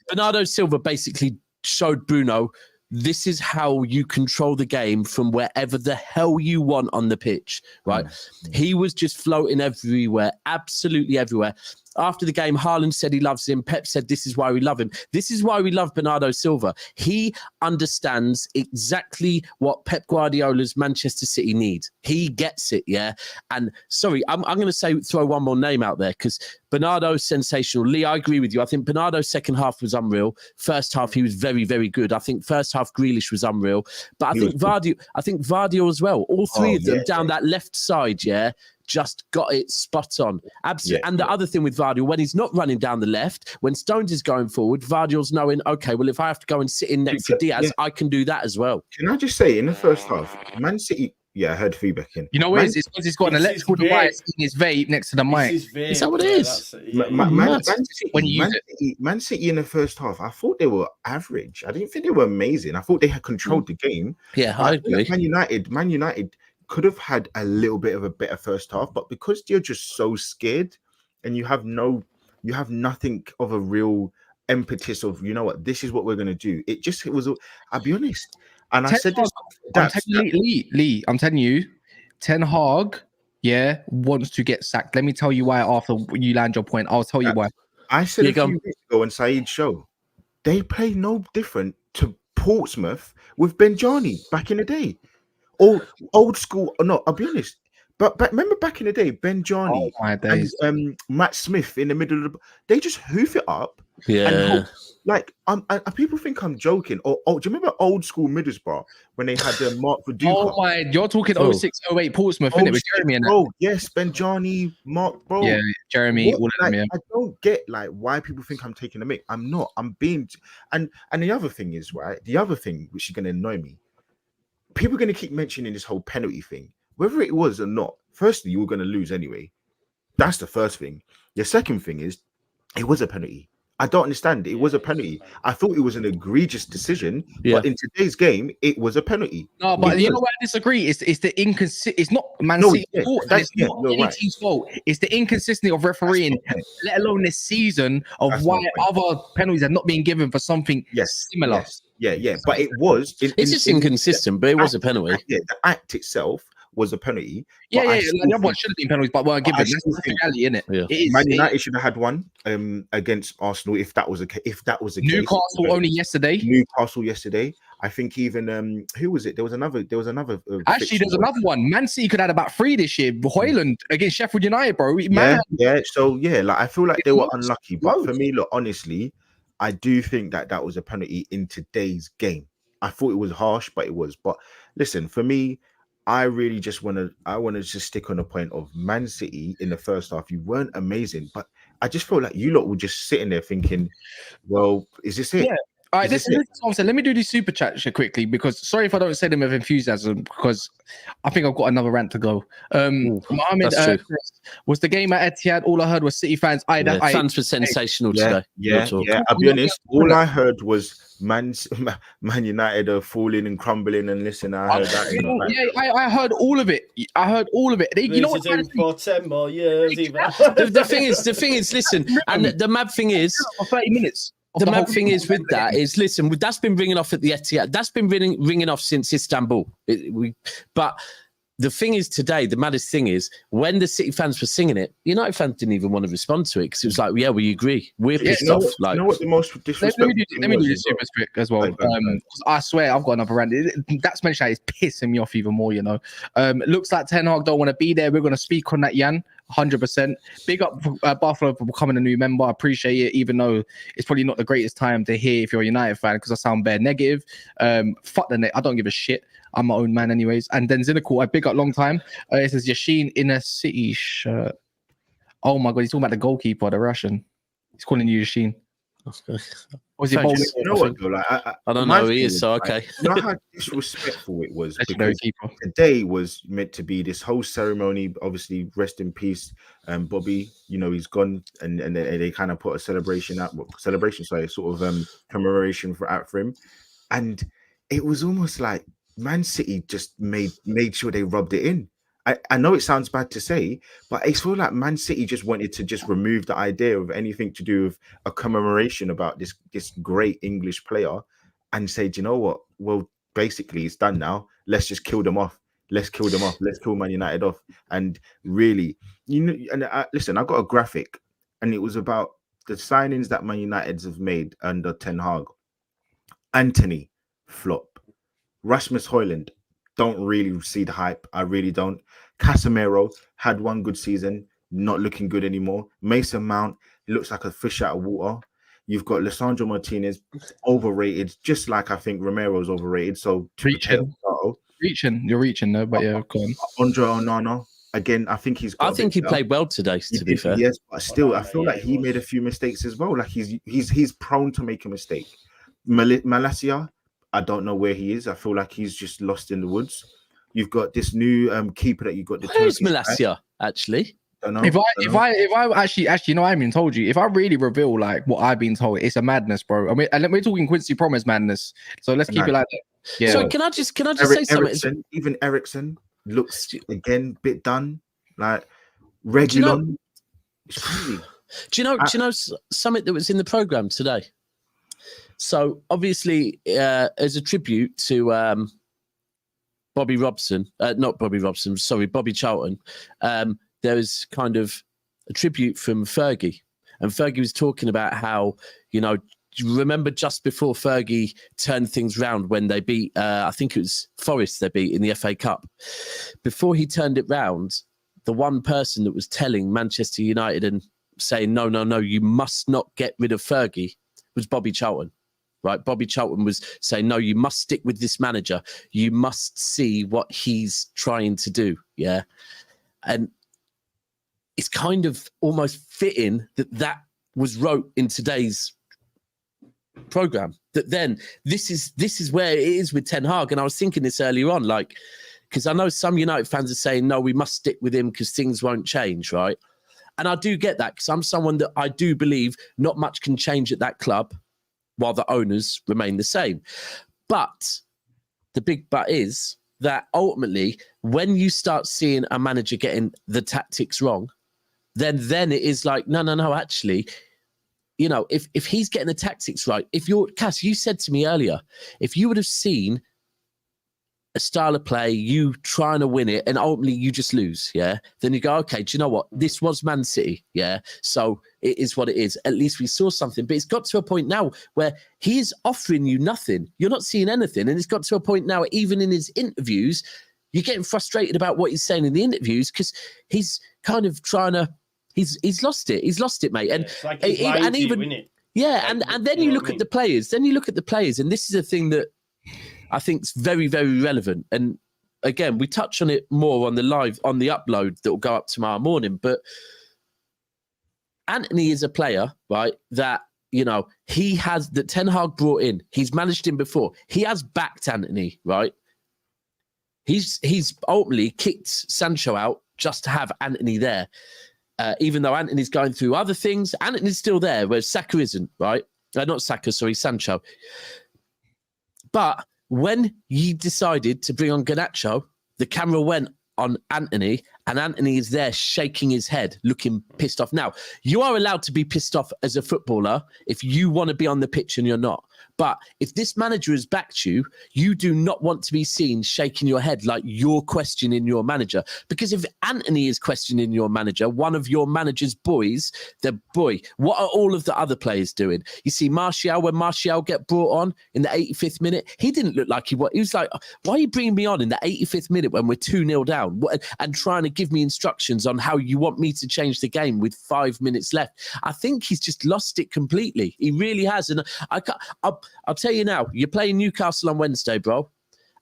Bernardo Silva basically showed Bruno, this is how you control the game from wherever the hell you want on the pitch, right? He was just floating everywhere, absolutely everywhere. After the game, Haaland said he loves him. Pep said this is why we love him. This is why we love Bernardo Silva. He understands exactly what Pep Guardiola's Manchester City needs. He gets it, yeah? And sorry, I'm going to throw one more name out there because Bernardo's sensational. Lee, I agree with you. I think Bernardo's second half was unreal. First half, he was very, very good. I think first half, Grealish was unreal. But I think Vardy as well. All three of them down that left side, yeah? Just got it spot on. Absolutely. And the other thing with Vardy, when he's not running down the left, when Stones is going forward, Vardy's knowing, okay, well, if I have to go and sit in next to Diaz, I can do that as well. Can I just say, in the first half, Man City, I heard feedback in. You know what it is? It's because he's got an electrical device in his vape next to the mic. Is that what it is? Man City in the first half, I thought they were average. I didn't think they were amazing. I thought they had controlled the game. Yeah, I agree. Man United could have had a little bit of a better first half, but because you're just so scared and you have nothing of a real impetus of, you know what, this is what we're going to do. It was, I'll be honest. And I said this, Lee, I'm telling you, Ten Hag wants to get sacked. Let me tell you why after you land your point. I'll tell you why. I said a few weeks ago on Saeed's show, they play no different to Portsmouth with Benjani back in the day. Old school. No, I'll be honest. But remember back in the day, Benjani and Matt Smith in the middle of they just hoof it up. Yeah. People think I'm joking. Do you remember old school Middlesbrough when they had Mark Viduka? Oh my, you're talking 06, 08 Portsmouth, innit? With Jeremy and bro, yes, Benjani, Mark, bro. Yeah, Jeremy, all of them, yeah. I don't get why people think I'm taking the mick. I'm not. I'm being and the other thing is, right? The other thing which is gonna annoy me, people are gonna keep mentioning this whole penalty thing. Whether it was or not, firstly, you were gonna lose anyway. That's the first thing. The second thing is it was a penalty. I don't understand. It was a penalty. I thought it was an egregious decision, but in today's game, it was a penalty. No, but you know what I disagree? It's the It's not Man City's fault, and it's not any team's fault. It's the inconsistency of refereeing, let alone this season of why other penalties are not being given for something similar. Yeah. But it was. It's just inconsistent, but it was a penalty. Yeah, the act itself was a penalty. The other one should have been penalties, but weren't given. That's the reality, isn't it? Yeah. Man United should have had one against Arsenal if that was a case. Newcastle only yesterday. Newcastle yesterday. I think even who was it? There was another. Actually, there's another one. Man City could have had about 3 this year. Hoyland against Sheffield United, bro. So I feel like they were unlucky, but for me, look, honestly, I do think that was a penalty in today's game. I thought it was harsh, but it was. But listen, for me, I really just want to just stick on the point of Man City in the first half. You weren't amazing, but I just feel like you lot were just sitting there thinking, well, is this it? Yeah. All right, this is what I'm saying. Let me do these super chats quickly because sorry if I don't say them with enthusiasm because I think I've got another rant to go. Mohammed, was the game at Etihad? All I heard was City fans. Fans were sensational today. Yeah. I'll be honest. All I heard was Man United are falling and crumbling, and listen, I heard that. I heard all of it. You know what? For 10 more years, the thing is, listen, and the mad thing is, for 30 minutes. The mad thing is with that is, listen, that's been ringing off at the Etihad. That's been ringing off since Istanbul. But the thing is today, the maddest thing is when the City fans were singing it, United fans didn't even want to respond to it because it was like, yeah, we agree. We're pissed off. You know what the most disrespectful Let me do this super quick as well. I swear I've got another rant. That's mentioned is pissing me off even more, Looks like Ten Hag don't want to be there. We're going to speak on that, Jan. 100%. Big up Buffalo for becoming a new member. I appreciate it, even though it's probably not the greatest time to hear if you're a United fan because I sound bare negative. Fuck the net. I don't give a shit. I'm my own man anyways. And then Zinakul, I big up long time. It says Yashin in a City shirt. Oh my God, he's talking about the goalkeeper, the Russian. He's calling you Yashin. Was he bowling? You know what, though? I don't know who he is, so okay. You know how disrespectful it was? Because today was meant to be this whole ceremony. Obviously, rest in peace, Bobby. He's gone, and they kind of put a celebration, sort of commemoration for him, and it was almost like Man City just made sure they rubbed it in. I know it sounds bad to say, but I feel like Man City just wanted to just remove the idea of anything to do with a commemoration about this great English player and say, do you know what? Well, basically, it's done now. Let's just kill them off. Let's kill Man United off. And really, listen, I got a graphic and it was about the signings that Man United have made under Ten Hag. Anthony, flop. Rasmus Højlund, don't really see the hype. I really don't. Casemiro had one good season, not looking good anymore. Mason Mount looks like a fish out of water. You've got Lisandro Martinez, overrated, just like I think Romero's overrated. So you're reaching though, but yeah, go on. Andre Onana, again, I think I think he played well today, to be fair. Yes, but still, I feel like he made a few mistakes as well. Like he's prone to make a mistake. Malacia, I don't know where he is. I feel like he's just lost in the woods. You've got this new keeper that you've got. Where's Malacia, actually? If I actually, I haven't even told you. If I really reveal like what I've been told, it's a madness, bro. I mean, and we're talking Quincy Promes madness. So let's keep it like that. Yeah. So can I just say something? Even Ericsson looks again bit done. Like Reguilon. Do you know something that was in the program today? So obviously, as a tribute to Bobby Robson, not Bobby Robson, sorry, Bobby Charlton, there was kind of a tribute from Fergie. And Fergie was talking about how, you know, do you remember just before Fergie turned things round when they beat, I think it was Forest they beat in the FA Cup. Before he turned it round, the one person that was telling Manchester United and saying, no, you must not get rid of Fergie was Bobby Charlton, right? Bobby Charlton was saying, no, you must stick with this manager. You must see what he's trying to do, yeah? And it's kind of almost fitting that was wrote in today's program, that then this is where it is with Ten Hag. And I was thinking this earlier on, like, because I know some United fans are saying, no, we must stick with him because things won't change, right? And I do get that, because I'm someone that I do believe not much can change at that club while the owners remain the same. But the big but is that ultimately, when you start seeing a manager getting the tactics wrong, then it is like, no, actually, you know, if he's getting the tactics right, if you're, Kas, you said to me earlier, if you would have seen a style of play, you trying to win it, and ultimately you just lose, yeah, then you go, okay, do you know what? This was Man City, yeah, so it is what it is. At least we saw something. But it's got to a point now where he is offering you nothing. You're not seeing anything. And it's got to a point now, even in his interviews, you're getting frustrated about what he's saying in the interviews, because he's kind of trying to, he's lost it. He's lost it, mate. And like and even and then you look at the players. Then you look at the players, and this is a thing that I think is very, very relevant. And again, we touch on it more on the upload that will go up tomorrow morning. But Antony is a player, right, that, you know, that Ten Hag brought in. He's managed him before. He has backed Antony, right? He's ultimately kicked Sancho out just to have Antony there. Even though Antony's going through other things, Antony's still there, whereas Saka isn't, right? Not Saka, sorry, Sancho. But when he decided to bring on Garnacho, the camera went on Antony, and Antony is there shaking his head, looking pissed off. Now, you are allowed to be pissed off as a footballer if you want to be on the pitch and you're not. But if this manager has backed you, you do not want to be seen shaking your head like you're questioning your manager. Because if Antony is questioning your manager, one of your manager's boys, what are all of the other players doing? You see Martial, when Martial get brought on in the 85th minute, he didn't look like he was. He was like, why are you bringing me on in the 85th minute when we're 2-0 down and trying to give me instructions on how you want me to change the game with 5 minutes left? I think he's just lost it completely. He really has. And I'll tell you now, you're playing Newcastle on Wednesday, bro.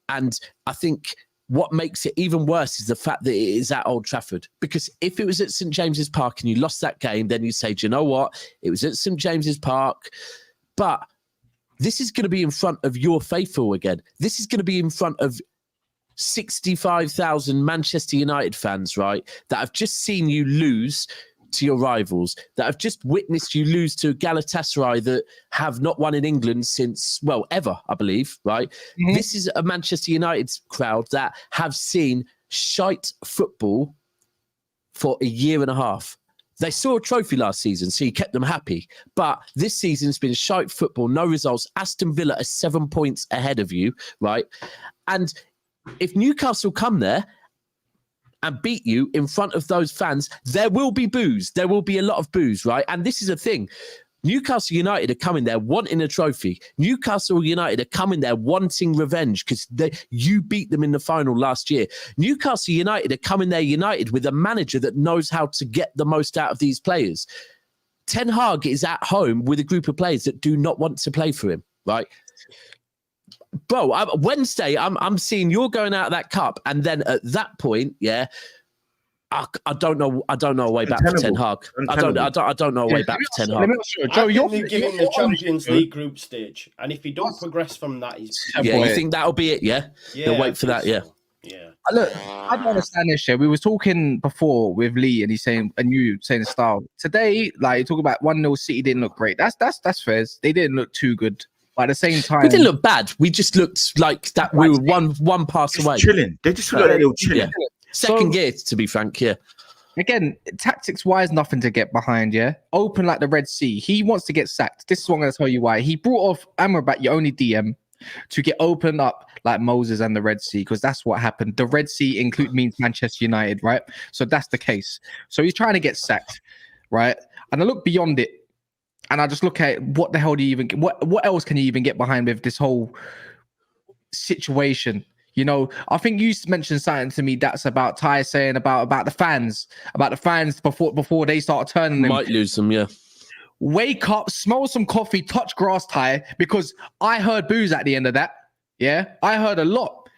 And I think what makes it even worse is the fact that it is at Old Trafford. Because if it was at St. James's Park and you lost that game, then you say, do you know what? It was at St. James's Park. But this is going to be in front of your faithful again. This is going to be in front of 65,000 Manchester United fans, right, that have just seen you lose to your rivals, that have just witnessed you lose to Galatasaray that have not won in England since, well, ever, I believe, right? Mm-hmm. This is a Manchester United crowd that have seen shite football for a year and a half. They saw a trophy last season, so you kept them happy. But this season's been shite football, no results. Aston Villa are 7 points ahead of you, right? And if Newcastle come there and beat you in front of those fans, there will be boos. There will be a lot of boos, right? And this is a thing. Newcastle United are coming there wanting a trophy. Newcastle United are coming there wanting revenge because you beat them in the final last year. Newcastle United are coming there united with a manager that knows how to get the most out of these players. Ten Hag is at home with a group of players that do not want to play for him, right? Bro, Wednesday, I'm seeing you're going out of that cup, and then at that point, yeah, I don't know a way back for Ten Hag. I don't know a way back for Ten Hag. Joe, you're giving the Champions League group stage, and if he don't progress from that, he's you think that'll be it? Yeah, they'll wait for that. Yeah. Look, I don't understand this shit. We was talking before with Lee, and he's saying, and you saying the style today. Like you talk about 1-0 City didn't look great. That's fair. They didn't look too good. But at the same time, we didn't look bad. We just looked like that. We were one pass away. Chilling. They just looked like they were chilling. Yeah. Second gear, to be frank. Yeah. Again, tactics wise, nothing to get behind. Yeah. Open like the Red Sea. He wants to get sacked. This is what I'm going to tell you why. He brought off Amrabat, your only DM. to get opened up like Moses and the Red Sea, because that's what happened. The Red Sea means Manchester United, right? So that's the case. So he's trying to get sacked, right? And I look beyond it, and I just look at what the hell do you even what else can you even get behind with this whole situation? You know, I think you mentioned something to me that's about Ty saying about the fans before they start turning them. Might lose them, yeah. Wake up, smell some coffee, touch grass, Ty, because I heard boos at the end of that. Yeah, I heard a lot.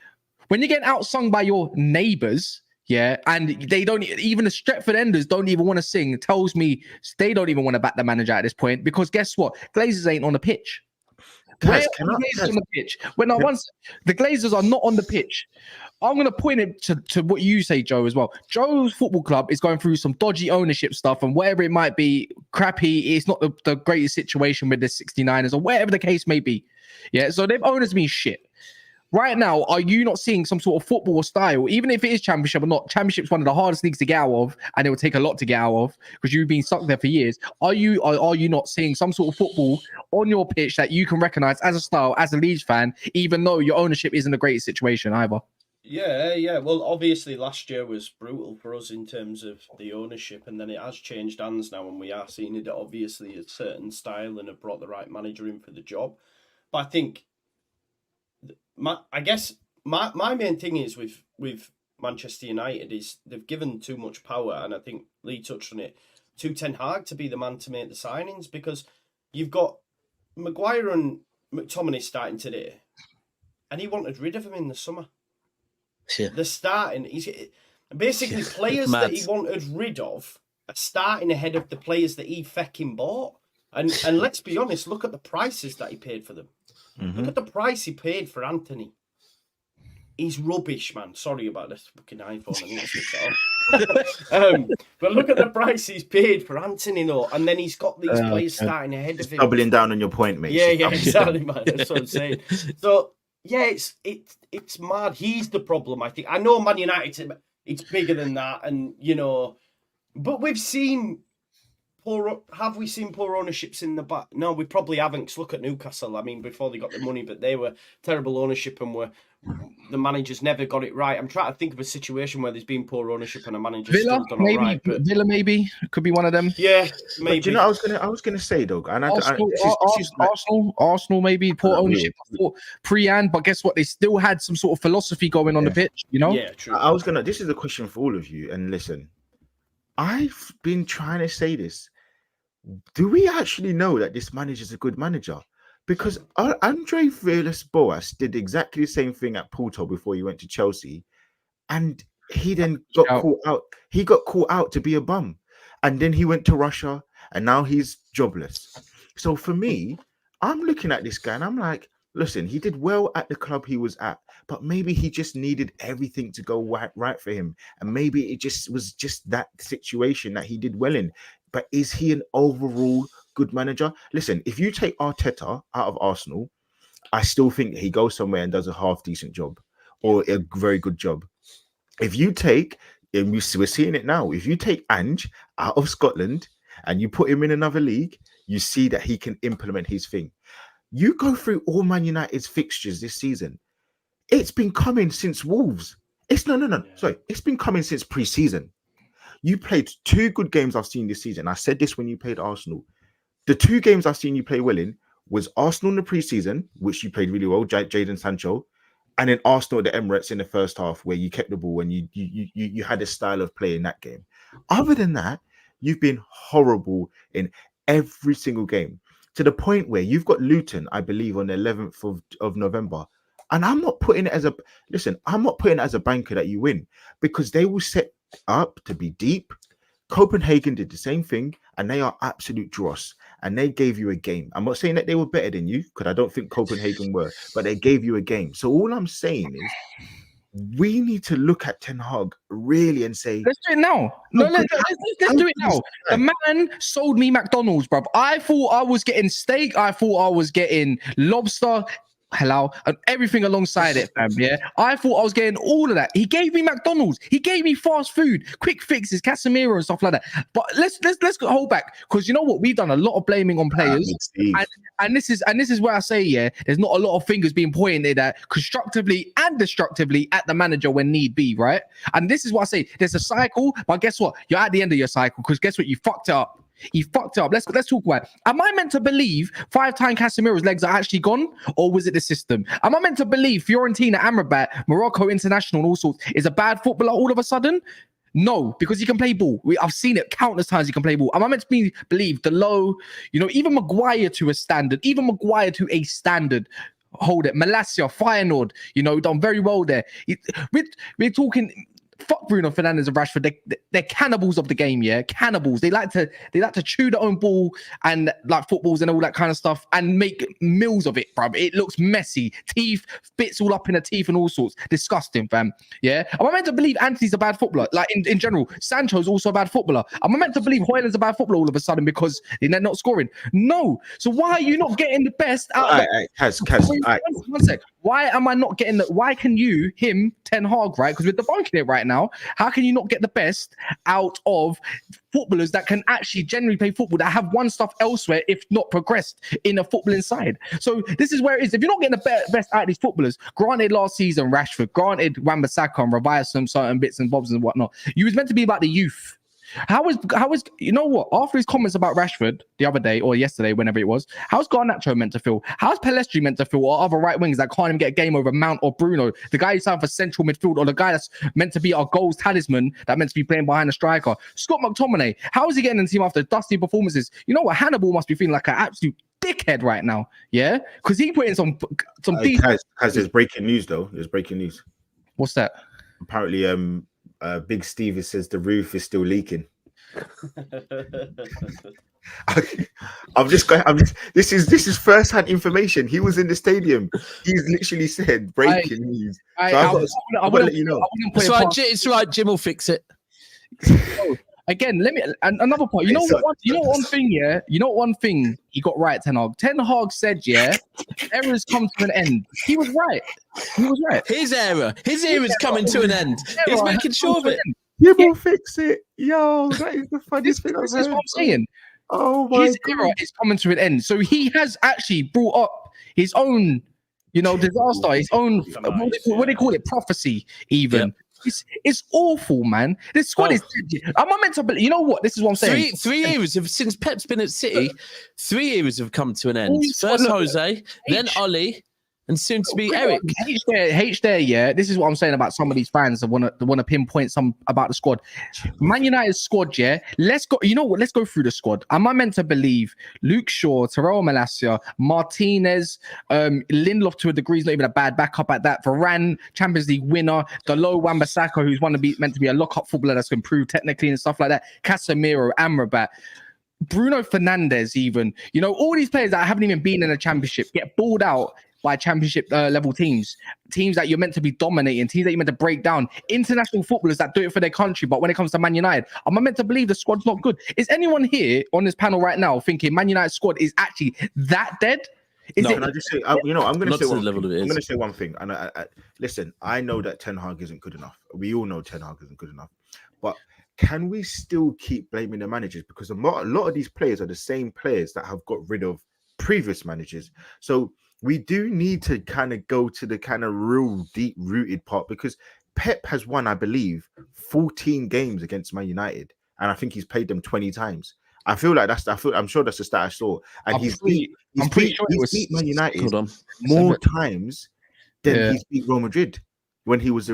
When you're getting outsung by your neighbors, yeah, and they don't even the Stretford Enders don't even want to sing, tells me they don't even want to back the manager at this point, because guess what? Glazers ain't on the pitch. Where are the Glazers on the pitch? Once the Glazers are not on the pitch, I'm going to point it to what you say, Joe, as well. Joe's football club is going through some dodgy ownership stuff, and whatever it might be, crappy. It's not the greatest situation with the 69ers or whatever the case may be. Yeah, so they've owners mean shit. Right now, are you not seeing some sort of football style, even if it is Championship or not? Championship's one of the hardest leagues to get out of, and it will take a lot to get out of because you've been stuck there for years. Are you not seeing some sort of football on your pitch that you can recognise as a style, as a Leeds fan, even though your ownership isn't the greatest situation either? Yeah. Well, obviously last year was brutal for us in terms of the ownership, and then it has changed hands now, and we are seeing it obviously a certain style and have brought the right manager in for the job. But I think, I guess my main thing is with Manchester United is they've given too much power, and I think Lee touched on it, to Ten Hag to be the man to make the signings, because you've got Maguire and McTominay starting today, and he wanted rid of him in the summer. Yeah. They're starting. He's basically players that he wanted rid of are starting ahead of the players that he fecking bought. And let's be honest, look at the prices that he paid for them. Mm-hmm. Look at the price he paid for Anthony. He's rubbish, man. Sorry about this fucking iPhone. I need to switch it on. But look at the price he's paid for Anthony, though. And then he's got these players starting ahead of him. Doubling down on your point, mate. Yeah, exactly, man. That's what I'm saying. So, yeah, it's mad. He's the problem, I think. I know Man United, it's bigger than that. And, you know, but we've seen... Have we seen poor ownerships in the back? No, we probably haven't. 'Cause look at Newcastle. I mean, before they got the money, but they were terrible ownership, and the managers never got it right. I'm trying to think of a situation where there's been poor ownership and a manager's still done all right. But... Villa maybe could be one of them. Yeah, maybe. But, you know, I was gonna say, though, and Arsenal maybe poor ownership pre-and, but guess what? They still had some sort of philosophy going on the pitch. You know? Yeah, true. This is a question for all of you, and listen, I've been trying to say this. Do we actually know that this manager is a good manager? Because Andre Villas-Boas did exactly the same thing at Porto before he went to Chelsea, and he then got caught out. He got caught out to be a bum, and then he went to Russia, and now he's jobless. So for me, I'm looking at this guy, and I'm like, listen, he did well at the club he was at, but maybe he just needed everything to go right for him, and maybe it just was just that situation that he did well in. But is he an overall good manager? Listen, if you take Arteta out of Arsenal, I still think he goes somewhere and does a half decent job or a very good job. If you take, and we're seeing it now, if you take Ange out of Scotland and you put him in another league, you see that he can implement his thing. You go through all Man United's fixtures this season. It's been coming since Wolves. It's been coming since pre-season. You played 2 good games I've seen this season. I said this when you played Arsenal. The 2 games I've seen you play well in was Arsenal in the preseason, which you played really well, Jadon Sancho, and then Arsenal at the Emirates in the first half, where you kept the ball and you had a style of play in that game. Other than that, you've been horrible in every single game, to the point where you've got Luton, I believe, on the 11th of November. And I'm not putting it as a banker that you win, because they will set up to be deep. Copenhagen did the same thing, and they are absolute dross, and they gave you a game. I'm not saying that they were better than you, because I don't think Copenhagen were, but they gave you a game. So all I'm saying is we need to look at Ten Hag really and say, let's do it now. Let's do it now. The man sold me McDonald's, bruv. I thought I was getting steak. I thought I was getting lobster. halal, and everything alongside it, fam. Yeah, I thought I was getting all of that. He gave me McDonald's, he gave me fast food, quick fixes, Casemiro and stuff like that. But let's hold back, because you know what, we've done a lot of blaming on players, and this is where I say, yeah, there's not a lot of fingers being pointed at constructively and destructively at the manager when need be, right? And this is what I say, there's a cycle, but guess what? You're at the end of your cycle, because guess what? You fucked it up. He fucked up. Let's talk about it. Am I meant to believe 5-time Casemiro's legs are actually gone, or was it the system? Am I meant to believe Fiorentina, Amrabat, Morocco international, and all sorts is a bad footballer all of a sudden? No, because he can play ball. I've seen it countless times. He can play ball. Am I meant to believe the low, even Maguire to a standard, Hold it. Malacia, Feyenoord, done very well there. We're talking. Fuck Bruno Fernandes and Rashford. They're cannibals of the game, yeah. Cannibals. They like to chew their own ball and like footballs and all that kind of stuff and make meals of it, bruv. It looks messy. Teeth, bits all up in the teeth and all sorts. Disgusting, fam. Yeah. Am I meant to believe Anthony's a bad footballer? Like in general, Sancho's also a bad footballer. Am I meant to believe Højlund's a bad footballer all of a sudden because they're not scoring? No. So why are you not getting the best out of one sec. Why am I not getting why can you, him, Ten Hag, right? Because we're debunking it right now. How can you not get the best out of footballers that can actually generally play football, that have won stuff elsewhere, if not progressed in a footballing side? So this is where it is. If you're not getting the best out of these footballers, granted last season, Rashford, granted Wan-Bissaka and revised some certain bits and bobs and whatnot, you was meant to be about the youth. How is you know what? After his comments about Rashford the other day or yesterday, whenever it was, how's Garnacho meant to feel? How's Pellistri meant to feel? Or other right wings that can't even get a game over Mount or Bruno, the guy who's signed for central midfield, or the guy that's meant to be our goals talisman, that meant to be playing behind a striker? Scott McTominay, how is he getting in the team after dusty performances? You know what? Hannibal must be feeling like an absolute dickhead right now, yeah, because he put in some decent. There's breaking news though. There's breaking news. What's that? Apparently, Big Steve says the roof is still leaking. This is first-hand information. He was in the stadium. He's literally said breaking news. I want to let you know. It's right. Jim will fix it. Again, let me another point. You know one thing, yeah. You know one thing he got right. Ten Hag said, yeah, errors come to an end. He was right. His error is coming to an end. He's making sure of it. You will fix it, yo. That is the funniest thing I've heard. This is what I'm saying. Oh my His God. error is coming to an end. So he has actually brought up his own, disaster, his own what do they call it? Prophecy, even. Yeah. It's awful, man. This squad is. I'm not meant to believe. You know what? This is what I'm saying. Three eras since Pep's been at City. 3 eras have come to an end. First Jose, then Ollie, and soon to be Eric. H there, yeah. This is what I'm saying about some of these fans that want to pinpoint some about the squad. Man United's squad, yeah. Let's go. You know what? Let's go through the squad. Am I meant to believe Luke Shaw, Terrell Malacia, Martinez, Lindelof to a degree is not even a bad backup at that. Varane, Champions League winner, Delo Wan-Bissaka, who's meant to be a lock-up footballer that's improved technically and stuff like that. Casemiro, Amrabat. Bruno Fernandes, even. All these players that haven't even been in a championship get balled out by championship level teams that you're meant to be dominating, teams that you're meant to break down, international footballers that do it for their country. But when it comes to Man United, am I meant to believe the squad's not good? Is anyone here on this panel right now thinking Man United squad is actually that dead? Can I just say, I'm going to say one thing. And listen, I know that Ten Hag isn't good enough. We all know Ten Hag isn't good enough. But can we still keep blaming the managers? Because a lot of these players are the same players that have got rid of previous managers. So we do need to kind of go to the kind of real deep-rooted part, because Pep has won, I believe, 14 games against Man United, and I think he's played them 20 times. I'm sure that's the stat I saw, and he's beat Man United more times than he's beat Real Madrid when he was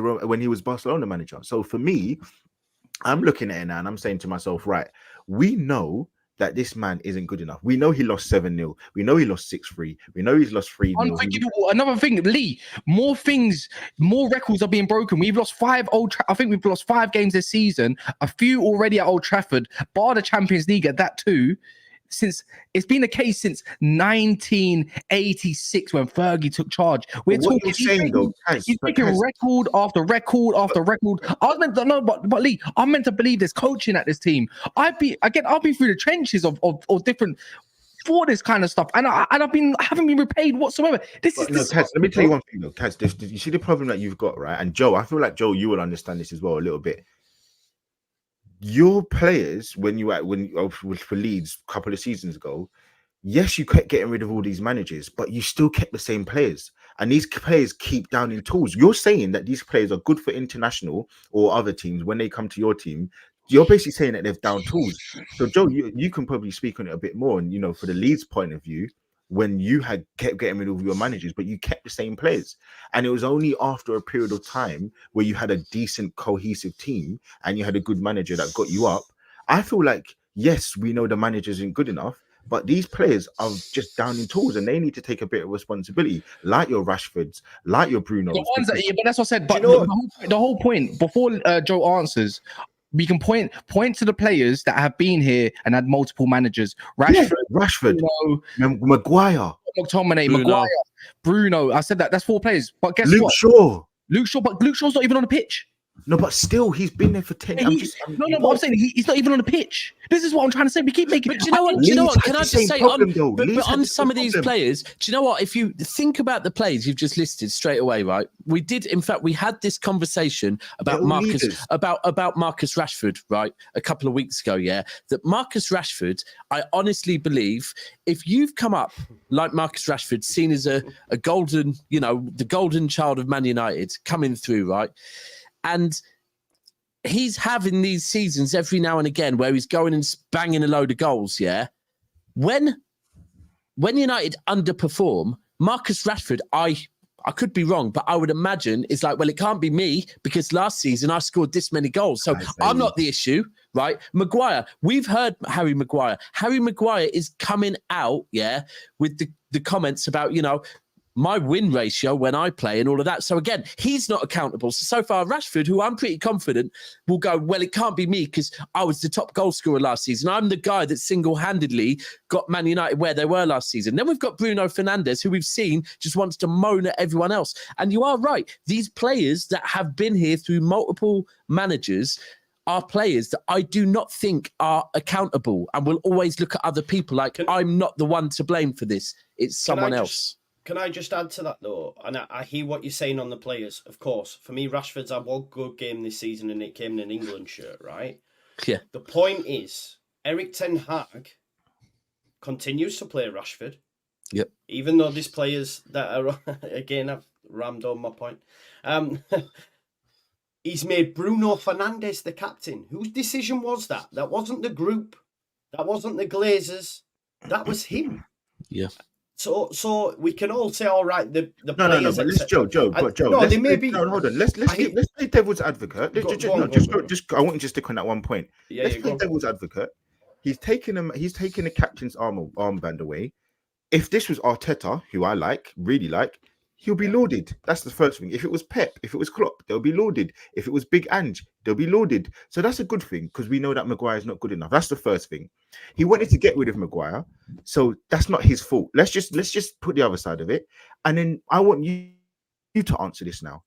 Barcelona manager. So for me, I'm looking at it now and I'm saying to myself, right, we know that this man isn't good enough. We know he lost 7-0. We know he lost 6-3. We know he's lost 3-0. Another thing, Lee, more records are being broken. We've lost 5 I think we've lost 5 games this season, a few already at Old Trafford, bar the Champions League at that too. Since it's been the case since 1986 when Fergie took charge. He's taking record after record after record. I was meant to know, but Lee, I'm meant to believe there's coaching at this team. I'll be through the trenches of different for this kind of stuff, and I haven't been repaid whatsoever. This But is no, this. Kaz, let me tell you one thing though, Kaz. You see the problem that you've got, right? And Joe, I feel like Joe, you will understand this as well a little bit. Your players, for Leeds a couple of seasons ago, yes, you kept getting rid of all these managers, but you still kept the same players. And these players keep downing tools. You're saying that these players are good for international or other teams when they come to your team. You're basically saying that they've down tools. So, Joe, you can probably speak on it a bit more. And, for the Leeds point of view, when you had kept getting rid of your managers, but you kept the same players. And it was only after a period of time where you had a decent, cohesive team and you had a good manager that got you up. I feel like, yes, we know the manager isn't good enough, but these players are just down in tools and they need to take a bit of responsibility, like your Rashfords, like your Brunos. The ones that, but that's what I said. But the whole point, before Joe answers, we can point to the players that have been here and had multiple managers. Rashford, Maguire, McTominay, Maguire, Bruno. I said that. That's 4 players. But guess what? Luke Shaw, but Luke Shaw's not even on the pitch. No, but still, he's been there for 10 years. But I'm saying he's not even on the pitch. This is what I'm trying to say. We keep making. But do you know what? Do you know what? Can I just say on some of these players? Do you know what? If you think about the players you've just listed straight away, right? We did, in fact, we had this conversation about Marcus Rashford, right? A couple of weeks ago, yeah. That Marcus Rashford, I honestly believe, if you've come up like Marcus Rashford, seen as a golden, the golden child of Man United coming through, right? And he's having these seasons every now and again where he's going and banging a load of goals, yeah? When United underperform, Marcus Rashford, I could be wrong, but I would imagine is like, well, it can't be me because last season I scored this many goals. So I'm not the issue, right? Maguire, we've heard Harry Maguire. Harry Maguire is coming out, yeah, with the comments about, my win ratio when I play and all of that. So again, he's not accountable. So far, Rashford, who I'm pretty confident will go, well, it can't be me because I was the top goal scorer last season. I'm the guy that single-handedly got Man United where they were last season. Then we've got Bruno Fernandes, who we've seen just wants to moan at everyone else. And you are right. These players that have been here through multiple managers are players that I do not think are accountable and will always look at other people like, I'm not the one to blame for this. It's someone else. Can I just add to that, though? And I hear what you're saying on the players, of course. For me, Rashford's had one good game this season and it came in an England shirt, right? Yeah. The point is, Eric Ten Hag continues to play Rashford. Yep. Even though these players that are, again, I've rammed on my point. He's made Bruno Fernandes the captain. Whose decision was that? That wasn't the group. That wasn't the Glazers. That was him. Yeah. So we can all say, all right, the no, players. But let's Joe. No, they may be. No, hold on. Let's play devil's advocate. I want you to stick on that one point. Yeah, let's play devil's advocate. He's taking the captain's armband away. If this was Arteta, who I really like, he'll be lauded. That's the first thing. If it was Pep, if it was Klopp, they'll be lauded. If it was Big Ange, they'll be lauded. So that's a good thing because we know that Maguire is not good enough. That's the first thing. He wanted to get rid of Maguire, so that's not his fault. Let's just put the other side of it, and then I want you to answer this now.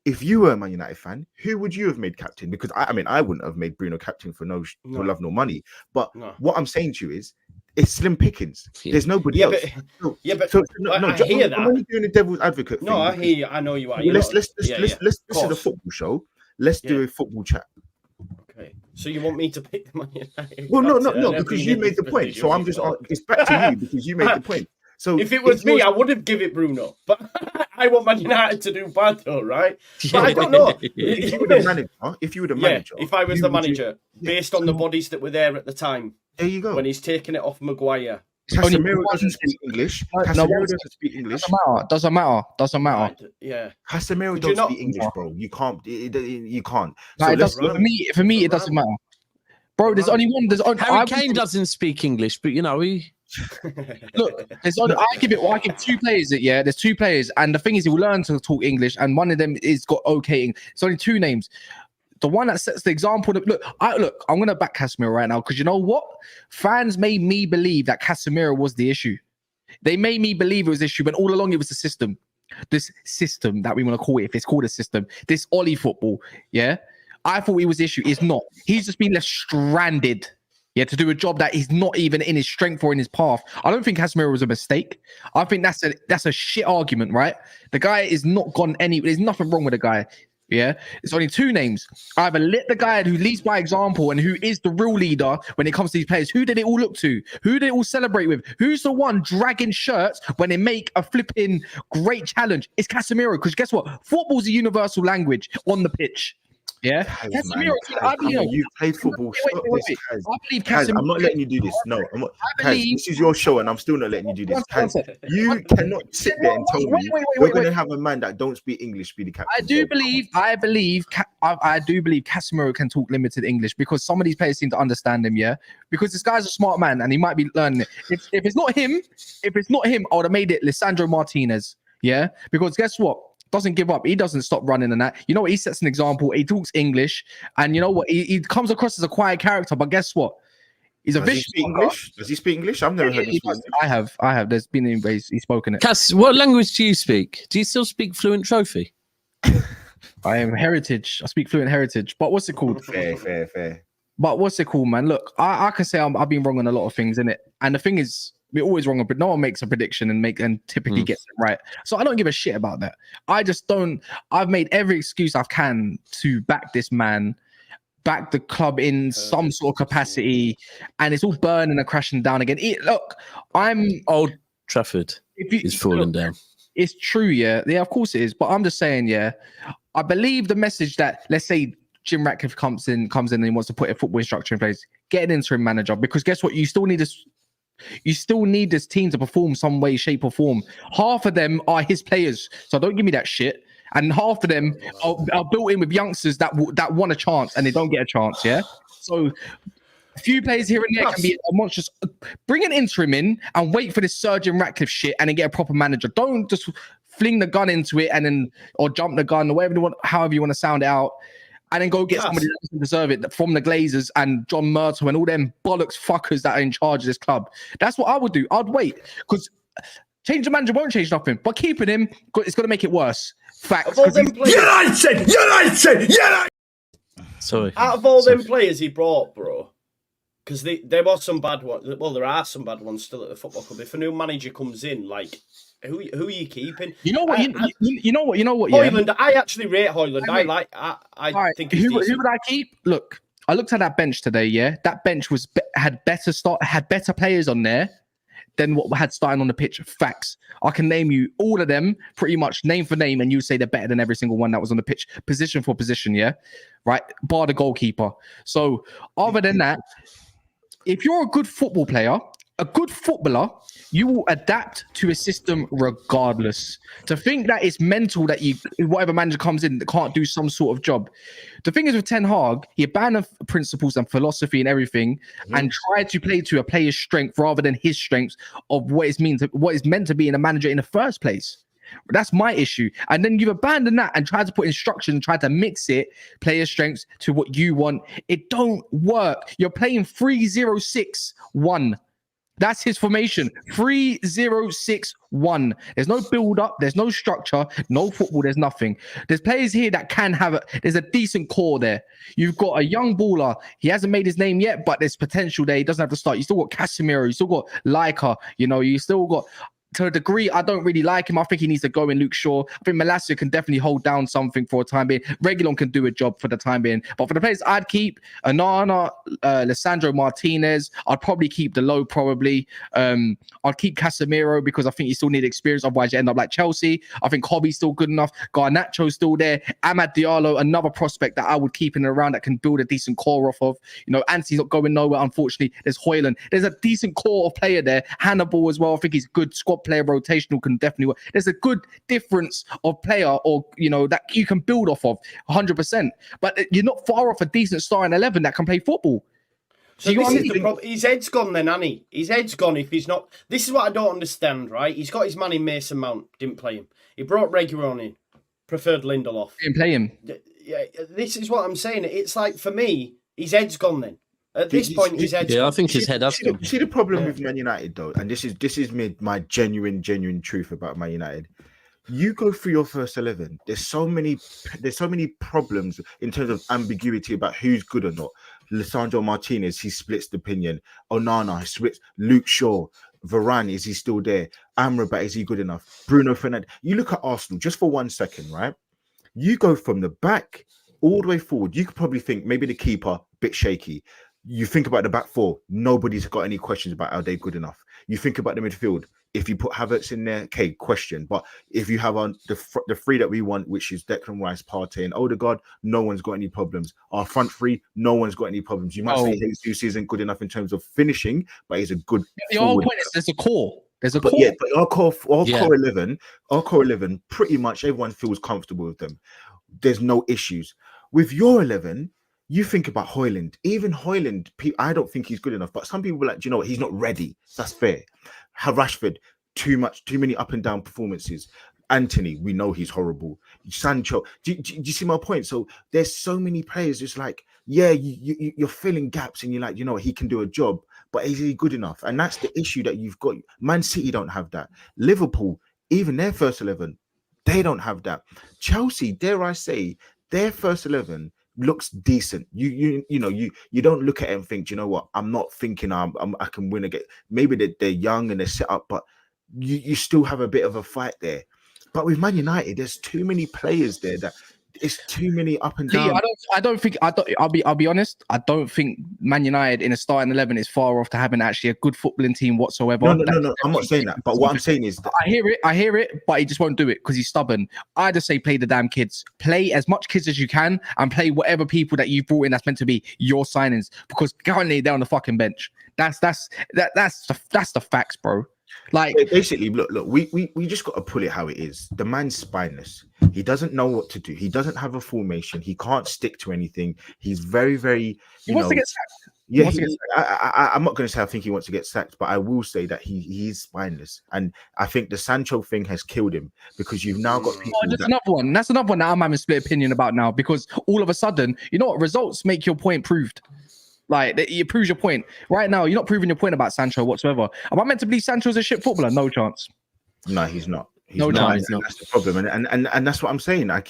If you were a Man United fan, who would you have made captain? Because I wouldn't have made Bruno captain for no love, no money. But what I'm saying to you is, it's slim pickings. There's nobody else. I hear that. I'm only doing the devil's advocate thing. No, I hear you. I know you are. This is a football show. Let's do a football chat. Okay. So you want me to pick the Man United? Well, no, because you made the point. So I'm just it's back to you because you made the point. So if it was me, I would have given it Bruno. But I want Man United to do bad though, right? But I don't know. If you were the manager, if I was the manager, based on the bodies that were there at the time. There you go. When he's taking it off Maguire. Casemiro doesn't speak English. Doesn't matter. Right, yeah. Casemiro doesn't speak English, bro. You can't. You can't. For me, it doesn't matter, bro. There's only one. Harry Kane doesn't speak English, but he. Look, I give 2 players. There's 2 players, and the thing is, he will learn to talk English, and one of them is got okay. It's only 2 names. The one that sets the example. I'm gonna back Casemiro right now because you know what? Fans made me believe that Casemiro was the issue. They made me believe it was the issue, but all along it was the system. This system that we want to call it, if it's called a system, this Ollie football. Yeah, I thought he was the issue. It's not. He's just been left stranded. Yeah, to do a job that he's not even in his strength or in his path. I don't think Casemiro was a mistake. I think that's a shit argument, right? The guy is not gone any. There's nothing wrong with the guy. Yeah, it's only two names. Either let the guy who leads by example and who is the real leader when it comes to these players. Who did it all look to? Who did it all celebrate with? Who's the one dragging shirts when they make a flipping great challenge? It's Casemiro. Because guess what? Football's a universal language on the pitch. Yeah, Casemiro. You played football. Stop this, Kaz. I believe Kaz, Casemiro. I'm not letting you do this. No, I'm not. Kaz, this is your show, and I'm still not letting you do this. Kaz, you cannot sit there and tell me we're going to have a man that don't speak English be the captain. I do believe Casemiro can talk limited English because some of these players seem to understand him. Yeah, because this guy's a smart man and he might be learning it. If it's not him, I would have made it Lisandro Martinez. Yeah, because guess what? Doesn't give up. He doesn't stop running and that. You know what? He sets an example. He talks English, and you know what? He comes across as a quiet character, but guess what? He's a vicious. Does he speak English? I've never heard him speak English. I have. There's been ways he's spoken it. Kas, what language do you speak? Do you still speak fluent trophy? I am heritage. I speak fluent heritage. But what's it called? Fair. But what's it called, man? Look, I can say I've been wrong on a lot of things, innit? And the thing is, we're always wrong, but no one makes a prediction and typically gets it right. So I don't give a shit about that. I just don't. I've made every excuse I can to back this man, back the club in some sort of capacity, and it's all burning and crashing down again. Look, I'm Old Trafford is falling down. It's true, yeah, of course it is. But I'm just saying, yeah, I believe the message that, let's say, Jim Ratcliffe comes in and he wants to put a football structure in place. Get an interim manager, because guess what? You still need this team to perform some way, shape, or form. Half of them are his players, so don't give me that shit. And half of them are built in with youngsters that want a chance and they don't get a chance. Yeah, so a few players here and there can be a monstrous. Bring an interim in and wait for this Sir Jim Ratcliffe shit, and then get a proper manager. Don't just fling the gun into it and then or jump the gun or whatever however you want to sound it out. And then go get somebody that doesn't deserve it from the Glazers and John Myrtle and all them bollocks fuckers that are in charge of this club. That's what I would do. I'd wait, because change the manager won't change nothing. But keeping him, it's going to make it worse. Facts. United! Sorry. Out of all them players he brought, bro, because there was some bad ones. Well, there are some bad ones still at the football club. If a new manager comes in, like, who are you keeping? You know what? You know what? Hoyland. Yeah? I actually rate Hoyland. I think. Who would I keep? Look, I looked at that bench today. Yeah, that bench had better players on there than what had starting on the pitch. Facts. I can name you all of them pretty much name for name, and you say they're better than every single one that was on the pitch, position for position. Yeah, right. Bar the goalkeeper. So other than that, if you're a good football player, a good footballer, you will adapt to a system regardless. To think that it's mental that whatever manager comes in that can't do some sort of job. The thing is with Ten Hag, he abandoned principles and philosophy and everything and tried to play to a player's strength rather than his strengths of what is meant to be in a manager in the first place. That's my issue. And then you've abandoned that and tried to put instructions and tried to mix it, player strengths to what you want. It don't work. You're playing 3-0-6-1. That's his formation. 3-0-6-1. There's no build up. There's no structure. No football. There's nothing. There's players here that can have there's a decent core there. You've got a young baller. He hasn't made his name yet, but there's potential there. He doesn't have to start. You still got Casemiro. You still got Laika. You still got. To a degree, I don't really like him. I think he needs to go in Luke Shaw. I think Malacia can definitely hold down something for a time being. Reguilon can do a job for the time being. But for the players I'd keep, Onana, Lisandro Martinez. I'd probably keep Delot, probably. I'd keep Casemiro because I think you still need experience. Otherwise, you end up like Chelsea. I think Hobby's still good enough. Garnacho's still there. Amad Diallo, another prospect that I would keep in and around that can build a decent core off of. Anthony's not going nowhere, unfortunately. There's Hoyland. There's a decent core of player there. Hannibal as well. I think he's good squad player, rotational, can definitely work. There's a good difference of player or that you can build off of 100%, but you're not far off a decent starting 11 that can play football. So this is the problem. His head's gone then, Annie. His head's gone if he's not. This is what I don't understand, right? He's got his man in Mason Mount, didn't play him. He brought Reguilon in, preferred Lindelof. Didn't play him. Yeah, this is what I'm saying. It's like, for me, his head's gone then. At this point, his head's gone. I think his head has gone. See the problem with Man United, though, and this is my genuine truth about Man United. You go through your first 11. There's so many problems in terms of ambiguity about who's good or not. Lisandro Martinez, he splits the opinion. Onana, he splits. Luke Shaw, Varane, is he still there? Amrabat, is he good enough? Bruno Fernandes. You look at Arsenal just for 1 second, right? You go from the back all the way forward. You could probably think maybe the keeper, bit shaky. You think about the back four, nobody's got any questions about are they good enough. You think about the midfield. If you put Havertz in there, okay, question. But if you have on the three that we want, which is Declan Rice, Partey, and Odegaard, no one's got any problems. Our front three, no one's got any problems. You might say Jesus isn't good enough in terms of finishing, but he's a good. The whole point is there's a core. There's a core. Yeah, but our core 11, pretty much everyone feels comfortable with them. There's no issues with your 11. You think about Højlund. Even Højlund, I don't think he's good enough. But some people are like, do you know what? He's not ready. That's fair. Rashford, too many up and down performances. Anthony, we know he's horrible. Sancho, do you see my point? So there's so many players. It's like, yeah, you're filling gaps, and you're like, you know, he can do a job, but is he good enough? And that's the issue that you've got. Man City don't have that. Liverpool, even their first 11, they don't have that. Chelsea, dare I say, their first 11 looks decent. You don't look at it and think, you know what? I'm not thinking I can win again. Maybe they're young and they're set up, but you still have a bit of a fight there. But with Man United, there's too many players there that it's too many up and down. I'll be honest. I don't think Man United in a starting 11 is far off to having actually a good footballing team whatsoever. No. I'm not saying that. But what I'm saying is that I hear it, but he just won't do it because he's stubborn. I just say play the damn kids. Play as much kids as you can and play whatever people that you brought in that's meant to be your signings, because currently they're on the fucking bench. That's the facts, bro. Like, basically, look, we just got to pull it how it is. The man's spineless. He doesn't know what to do. He doesn't have a formation. He can't stick to anything. He's very, very. He wants to get sacked. Yeah, I'm not going to say I think he wants to get sacked, but I will say that he's spineless, and I think the Sancho thing has killed him because you've now got people. That's another one that I'm having a split opinion about now, because all of a sudden, you know what, results make your point proved. Like, it proves your point. Right now, you're not proving your point about Sancho whatsoever. Am I meant to believe Sancho's a shit footballer? No chance. No, he's not. He's no not. chance. That's the problem, and that's what I'm saying. I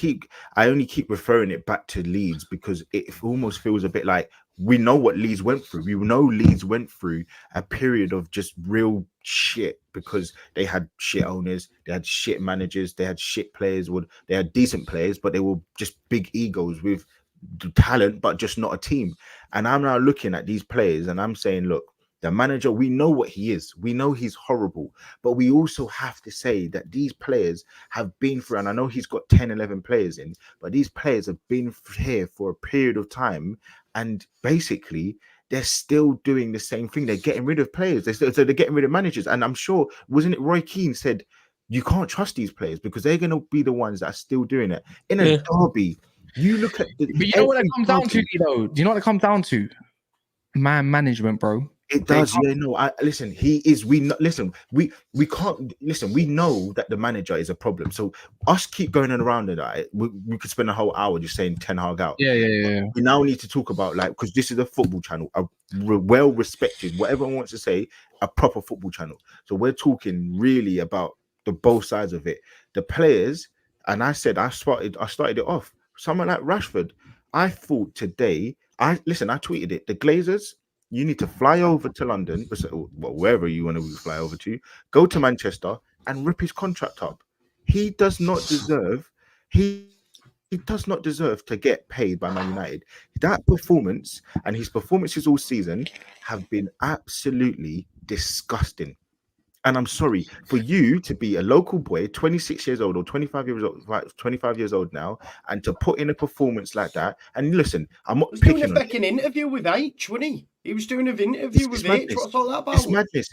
only keep referring it back to Leeds because it almost feels a bit like we know what Leeds went through. We know Leeds went through a period of just real shit because they had shit owners, they had shit managers, they had shit players, they had decent players, but they were just big egos with talent, but just not a team. And I'm now looking at these players and I'm saying, look, the manager, we know what he is. We know he's horrible, but we also have to say that these players have been through, and I know he's got 10, 11 players in, but these players have been here for a period of time, and basically they're still doing the same thing. They're getting rid of players. So they're getting rid of managers. And I'm sure, wasn't it Roy Keane said, you can't trust these players because they're going to be the ones that are still doing it. In a derby, you look at the... But you know what it comes down to, though? Do you know what it comes down to? Man management, bro. It does, yeah. No, listen. He is. We can't listen. We know that the manager is a problem. So us keep going around it. We could spend a whole hour just saying Ten Hag out. Yeah. We now need to talk about, like, because this is a football channel, a well respected, whatever one wants to say, a proper football channel. So we're talking really about the both sides of it. The players, and I said I started it off. Someone like Rashford, I thought today. I tweeted it. The Glazers. You need to fly over to London, well, wherever you want to fly over to, go to Manchester and rip his contract up. He does not deserve to get paid by Man United. That performance and his performances all season have been absolutely disgusting. And I'm sorry for you to be a local boy, 26 years old or 25 years old now, and to put in a performance like that. And listen, I'm not picking doing a fucking interview with H, wasn't he? He was doing an interview with H. What's all that about? It's madness.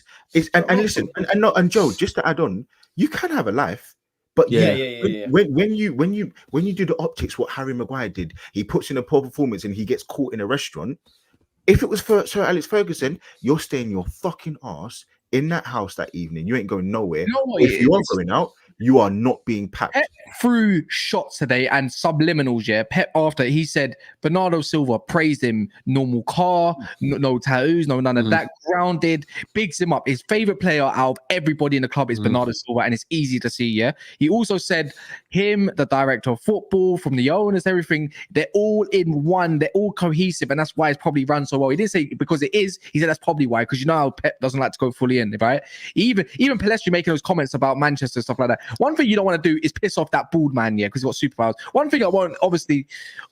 And listen, and Joe, just to add on, you can have a life. But when you do the optics, what Harry Maguire did, he puts in a poor performance and he gets caught in a restaurant. If it was for Sir Alex Ferguson, you're staying your fucking ass in that house that evening, you ain't going nowhere. You know what If it you are is? going out, you are not being packed. Pep threw shots today and subliminals. Yeah, Pep after he said Bernardo Silva praised him. Normal car, no tattoos, none of that. Grounded, bigs him up. His favorite player out of everybody in the club is Bernardo Silva, and it's easy to see. Yeah, he also said him, the director of football, from the owners, everything. They're all in one. They're all cohesive, and that's why it's probably run so well. He didn't say because it is. He said that's probably why, because you know how Pep doesn't like to go fully in, right? Even Pelestri making those comments about Manchester stuff like that. One thing you don't want to do is piss off that bald man, yeah, because he's got superpowers. One thing I won't, obviously,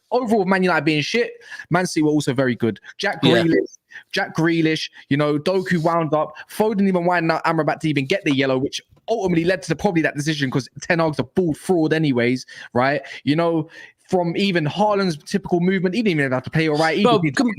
overall, Man United being shit, Man City were also very good. Jack Grealish, you know, Doku wound up. Foden even winding up Amrabat to even get the yellow, which ultimately led to probably that decision because Ten Hag's a bald fraud anyways, right? You know, from even Haaland's typical movement, he didn't even have to play all right. Well, can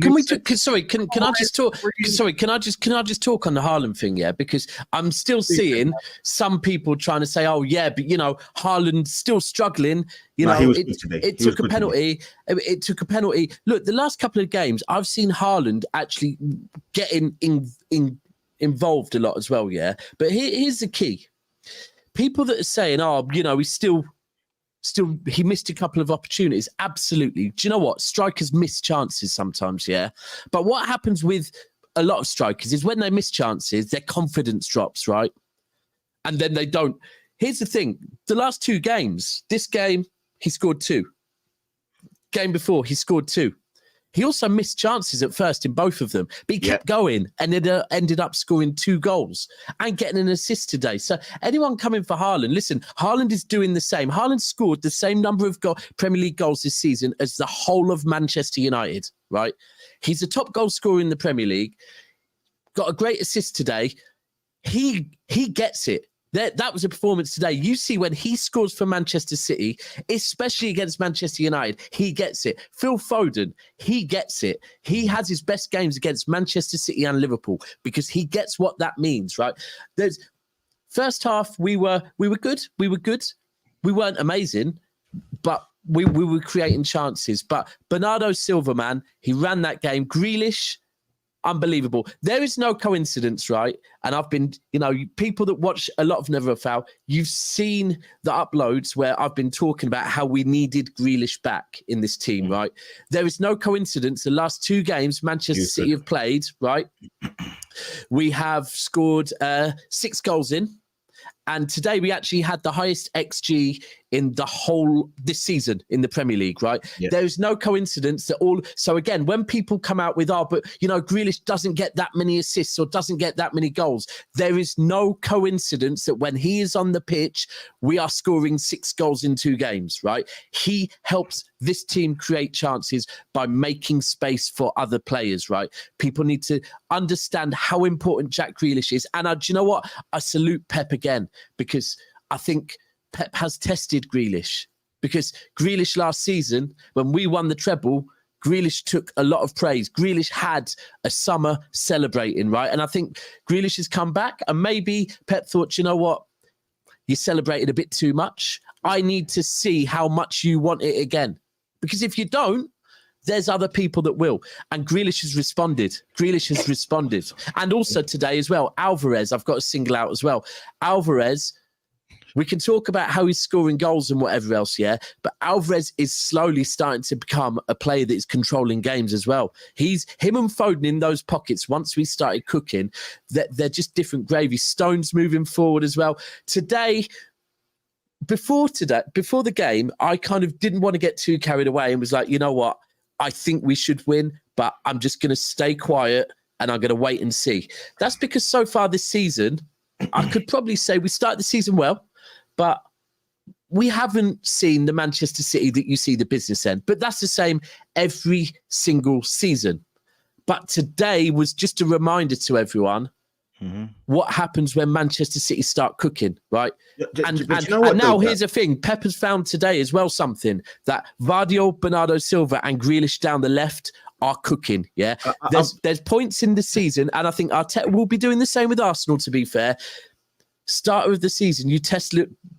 I just talk? Sorry, can I just talk on the Haaland thing? Yeah, because I'm still seeing some people trying to say, "Oh, yeah, but you know, Haaland's still struggling." You know, it took a penalty. It took a penalty. Look, the last couple of games, I've seen Haaland actually getting involved a lot as well. Yeah, but here's the key: people that are saying, "Oh, you know, he's still he missed a couple of opportunities." Absolutely. Do you know what? Strikers miss chances sometimes, yeah. But what happens with a lot of strikers is when they miss chances, their confidence drops, right? And then they don't. Here's the thing. The last two games, this game, he scored 2. Game before, he scored 2. He also missed chances at first in both of them, but he kept going and ended up scoring 2 goals and getting an assist today. So anyone coming for Haaland, listen, Haaland is doing the same. Haaland scored the same number of Premier League goals this season as the whole of Manchester United, right? He's the top goal scorer in the Premier League, got a great assist today. He gets it. That was a performance today. You see when he scores for Manchester City, especially against Manchester United, he gets it. Phil Foden, he gets it. He has his best games against Manchester City and Liverpool because he gets what that means, right? There's first half we were good. We were good. We weren't amazing, but we were creating chances. But Bernardo Silva, man, he ran that game. Grealish, unbelievable. There is no coincidence, right? And I've been, you know, people that watch a lot of Never a Foul, you've seen the uploads where I've been talking about how we needed Grealish back in this team, right? There is no coincidence. The last 2 games Manchester City have played, right? We have scored 6 goals in. And today we actually had the highest XG in the whole this season in the Premier League, right? Yeah. There's no coincidence that all. So again, when people come out with, but you know, Grealish doesn't get that many assists or doesn't get that many goals, there is no coincidence that when he is on the pitch, we are scoring 6 goals in 2 games, right? He helps this team create chances by making space for other players, right? People need to understand how important Jack Grealish is. And do you know what? I salute Pep again, because I think Pep has tested Grealish, because Grealish last season, when we won the treble, Grealish took a lot of praise. Grealish had a summer celebrating, right? And I think Grealish has come back, and maybe Pep thought, you know what? You celebrated a bit too much. I need to see how much you want it again. Because if you don't, there's other people that will. And Grealish has responded. And also today as well, Alvarez, I've got to single out as well. Alvarez, we can talk about how he's scoring goals and whatever else, yeah? But Alvarez is slowly starting to become a player that is controlling games as well. Him and Foden in those pockets, once we started cooking, they're just different gravy. Stones moving forward as well. Before the game, I kind of didn't want to get too carried away and was like, you know what? I think we should win, but I'm just going to stay quiet and I'm going to wait and see. That's because so far this season, I could probably say we started the season well, but we haven't seen the Manchester City that you see the business end. But that's the same every single season. But today was just a reminder to everyone what happens when Manchester City start cooking, right? And now here's the thing. Pep has found today as well something that Vardy, Bernardo Silva and Grealish down the left are cooking, yeah? There's points in the season, and I think Arteta will be doing the same with Arsenal, to be fair. Start of the season, you test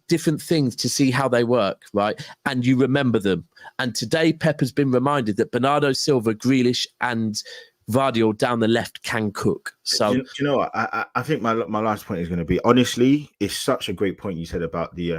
different things to see how they work, right? And you remember them. And today, Pep has been reminded that Bernardo Silva, Grealish and Vardy down the left can cook. So do you know what? I think my last point is going to be, honestly, it's such a great point you said about the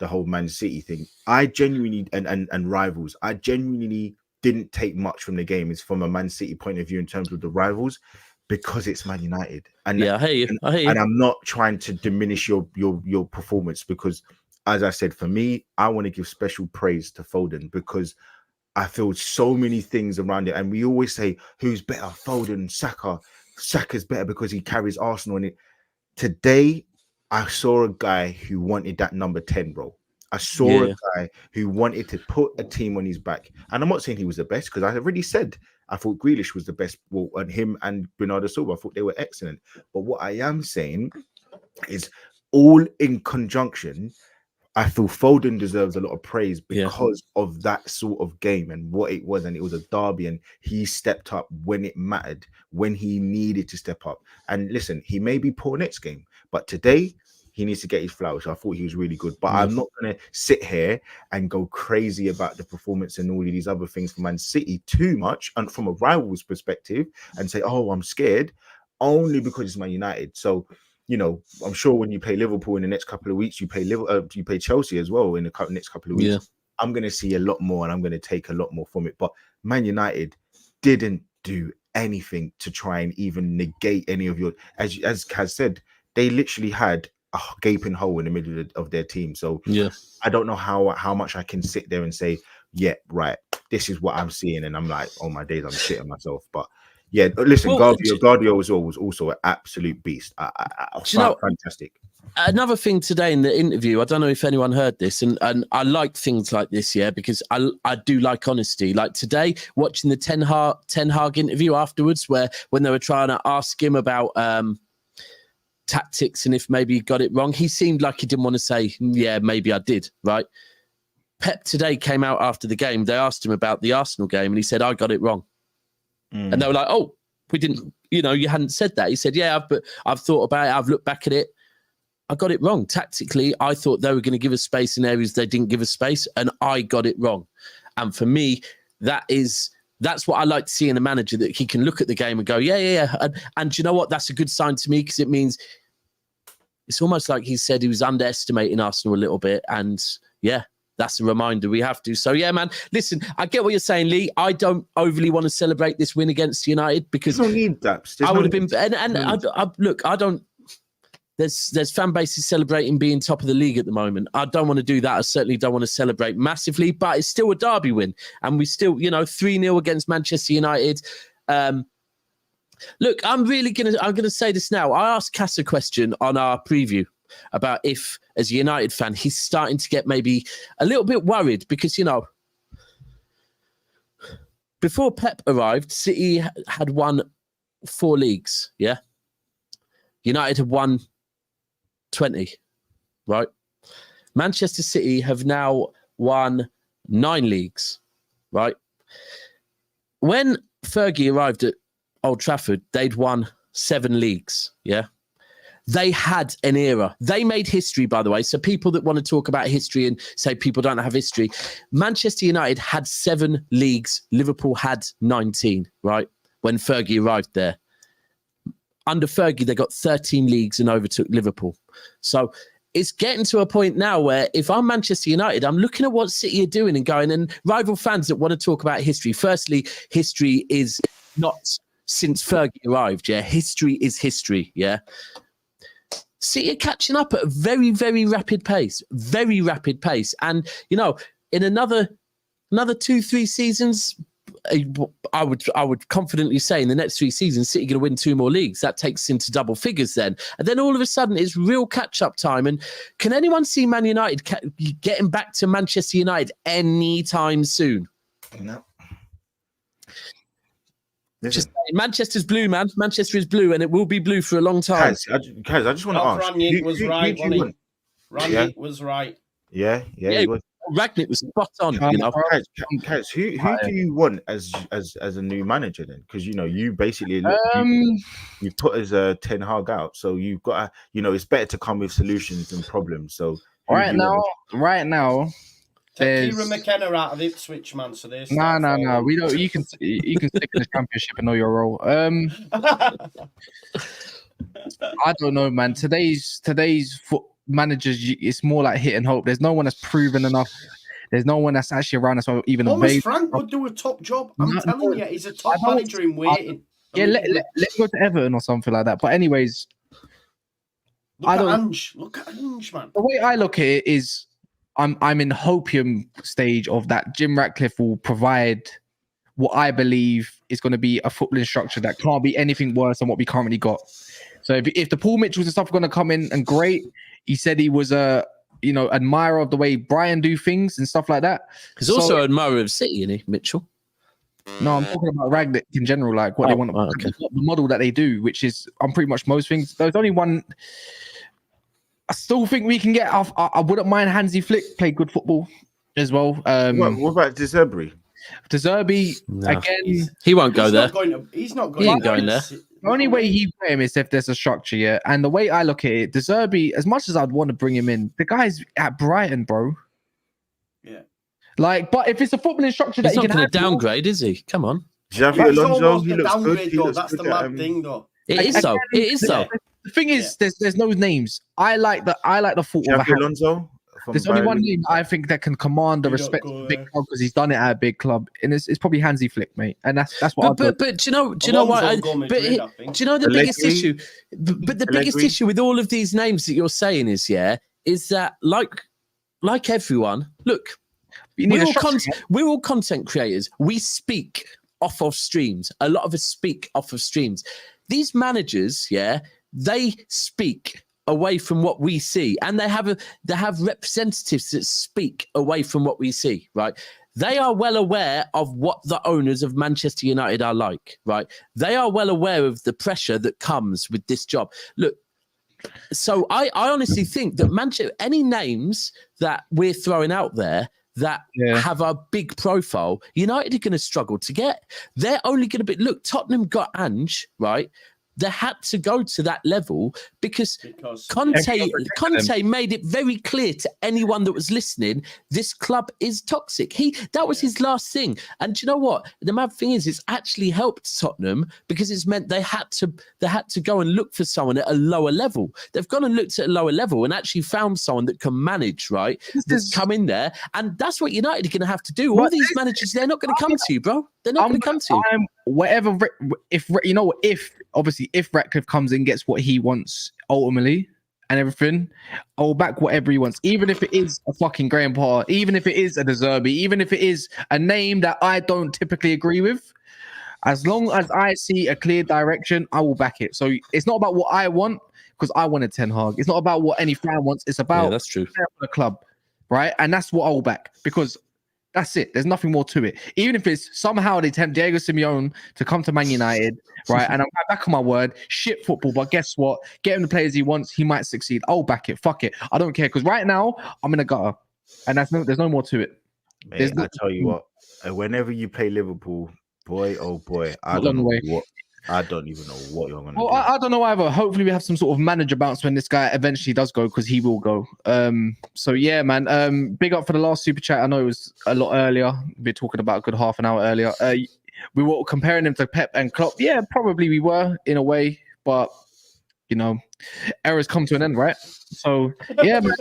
the whole Man City thing. I genuinely and rivals. I genuinely didn't take much from the game. It's from a Man City point of view in terms of the rivals, because it's Man United. And yeah, I hear you. And I'm not trying to diminish your performance, because, as I said, for me, I want to give special praise to Foden, because I feel so many things around it. And we always say, who's better, Foden, Saka? Saka's better because he carries Arsenal in it. Today, I saw a guy who wanted that number 10, bro. I saw a guy who wanted to put a team on his back. And I'm not saying he was the best, because I already said I thought Grealish was the best. Well, and him and Bernardo Silva, I thought they were excellent. But what I am saying is, all in conjunction, I feel Foden deserves a lot of praise because of that sort of game and what it was. And it was a derby, and he stepped up when it mattered, when he needed to step up. And listen, he may be poor next game, but today he needs to get his flowers. I thought he was really good, but I'm not going to sit here and go crazy about the performance and all of these other things for Man City too much, and from a rival's perspective, and say, oh, I'm scared, only because it's Man United. So, you know, I'm sure when you play Liverpool in the next couple of weeks, you play Chelsea as well in the next couple of weeks. Yeah. I'm going to see a lot more, and I'm going to take a lot more from it. But Man United didn't do anything to try and even negate any of your, as Kaz said, they literally had a gaping hole in the middle of their team. So I don't know how much I can sit there and say, yeah, right, this is what I'm seeing, and I'm like, oh my days, I'm shitting myself. But yeah, listen, Guardiola was also an absolute beast. Fantastic. Another thing today in the interview, I don't know if anyone heard this, and I like things like this, because I do like honesty. Like today, watching the Ten Hag interview afterwards, when they were trying to ask him about tactics and if maybe he got it wrong, he seemed like he didn't want to say, yeah, maybe I did, right? Pep today came out after the game. They asked him about the Arsenal game, and he said, I got it wrong. And they were like, oh, we didn't, you hadn't said that. He said, yeah, I've thought about it. I've looked back at it. I got it wrong. Tactically, I thought they were going to give us space in areas they didn't give us space, and I got it wrong. And for me, that's what I like to see in a manager, that he can look at the game and go, yeah. And you know what? That's a good sign to me, because it means it's almost like he said he was underestimating Arsenal a little bit. And that's a reminder we have to. So, yeah, man, listen, I get what you're saying, Lee. I don't overly want to celebrate this win against United, because you don't need Daps. I would have been. I don't. There's fan bases celebrating being top of the league at the moment. I don't want to do that. I certainly don't want to celebrate massively, but it's still a derby win. And we still, 3-0 against Manchester United. Look, I'm going to say this now. I asked Kas a question on our preview about if, as a United fan, he's starting to get maybe a little bit worried, because, before Pep arrived, City had won 4 leagues, yeah? United had won 20, right? Manchester City have now won 9 leagues, right? When Fergie arrived at Old Trafford, they'd won 7 leagues, yeah? They had an era. They made history, by the way. So people that want to talk about history and say people don't have history, Manchester United had 7 leagues. Liverpool had 19, right? When Fergie arrived there. Under Fergie, they got 13 leagues and overtook Liverpool. So it's getting to a point now where if I'm Manchester United, I'm looking at what City are doing and going, and rival fans that want to talk about history. Firstly, history is not since Fergie arrived, yeah? History is history, yeah? City are catching up at a very, very rapid pace. Very rapid pace. And, in another 2-3 seasons, I would confidently say in the next 3 seasons, City going to win 2 more leagues. That takes into double figures then. And then all of a sudden, it's real catch-up time. And can anyone see Man United getting back to Manchester United anytime soon? No. Just Manchester's blue, man. Manchester is blue, and it will be blue for a long time. Kaz, I just want to ask. Rangnick was right. Rangnick was right. Yeah, he was. Rangnick was spot on. Kaz, who do you want as a new manager then? Because you basically you put as a Ten Hag out, so you've got to, it's better to come with solutions than problems. So right now, Take Kieran McKenna out of Ipswich, man. So there's no. We don't. You can stick in the Championship and know your role. I don't know, man. Today's managers, it's more like hit and hope. There's no one that's proven enough. There's no one that's actually around us even. Thomas Frank would do a top job. I'm telling you, he's a top manager in waiting. Let's go to Everton or something like that. But anyways, Look at Ange, man. The way I look at it is, I'm in hopium stage of that. Jim Ratcliffe will provide what I believe is going to be a footballing structure that can't be anything worse than what we currently got. So if the Paul Mitchells and stuff are going to come in and great, he said he was a admirer of the way Brian do things and stuff like that. He's also an admirer of City, isn't he, Mitchell? No, I'm talking about Ragnick in general, like what they want, the model that they do, which is pretty much most things. There's only one. I still think we can get off. I wouldn't mind Hansi Flick play good football as well. What about De Zerbi? De Zerbi, again, he won't go there. He's not going there. The only way he play him is if there's a structure, yeah. And the way I look at it, De Zerbi, as much as I'd want to bring him in, the guy's at Brighton, bro. Yeah. Like, but if it's a footballing structure that he's he not going to downgrade, is he? Come on. Xavi Alonso, he looks good. That's the mad thing, though. It is so. The thing is, there's no names. I like the thought of Alonso. There's only one name I think that can command the respect of a big club because he's done it at a big club, and it's probably Hansi Flick, mate. And that's what. But do you know what? Do you know the biggest issue? But the biggest issue with all of these names that you're saying is that like everyone, look, we're all content creators. We speak off of streams. A lot of us speak off of streams. These managers, they speak away from what we see, and they have representatives that speak away from what we see, right? They are well aware of what the owners of Manchester United are like, right? They are well aware of the pressure that comes with this job. Look, so I honestly think that any names that we're throwing out there that have a big profile, United are going to struggle to get. They're only going to be... Look, Tottenham got Ange, right? They had to go to that level because Conte made it very clear to anyone that was listening, this club is toxic. That was his last thing. And do you know what? The mad thing is, it's actually helped Tottenham because it's meant they had to go and look for someone at a lower level. They've gone and looked at a lower level and actually found someone that can manage, right? That's come in there. And that's what United are going to have to do. All these managers, they're not going to come to you, bro. They're not going to come to you. If Ratcliffe comes in, gets what he wants ultimately and everything, I'll back whatever he wants. Even if it is a fucking Graham Potter, even if it is a De Zerbi, even if it is a name that I don't typically agree with, as long as I see a clear direction, I will back it. So it's not about what I want, because I wanted Ten Hag. It's not about what any fan wants. It's about that's true. The club, right? And that's what I will back, because that's it. There's nothing more to it. Even if it's somehow they tempt Diego Simeone to come to Man United, right? And I'm back on my word, shit football, but guess what? Get him the players he wants, he might succeed. I'll back it. Fuck it. I don't care, because right now I'm in a gutter, and there's no more to it. Mate, I tell you what, whenever you play Liverpool, boy, oh boy, I don't even know what you're going to do. I don't know either. Hopefully we have some sort of manager bounce when this guy eventually does go, because he will go. So yeah, man. Big up for the last super chat. I know it was a lot earlier. We were talking about a good half an hour earlier. We were comparing him to Pep and Klopp. Yeah, probably we were in a way, but errors come to an end, right? So yeah, man.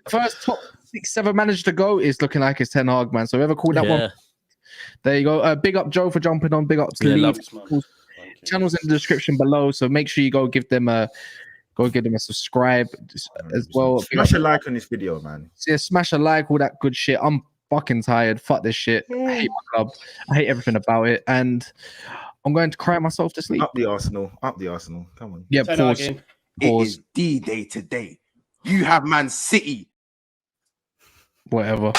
First top 6-7 manager to go is looking like it's Ten Hag, man. So whoever called that one, there you go. Big up Joe for jumping on. Big up to Lee. Channels in the description below, so make sure you go give them a subscribe as well. Smash a like on this video, man. Yeah, smash a like, all that good shit. I'm fucking tired. Fuck this shit. I hate my club. I hate everything about it, and I'm going to cry myself to sleep. Up the Arsenal. Come on. Yeah, pause. It is D-Day today. You have Man City. Whatever.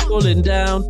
Falling down.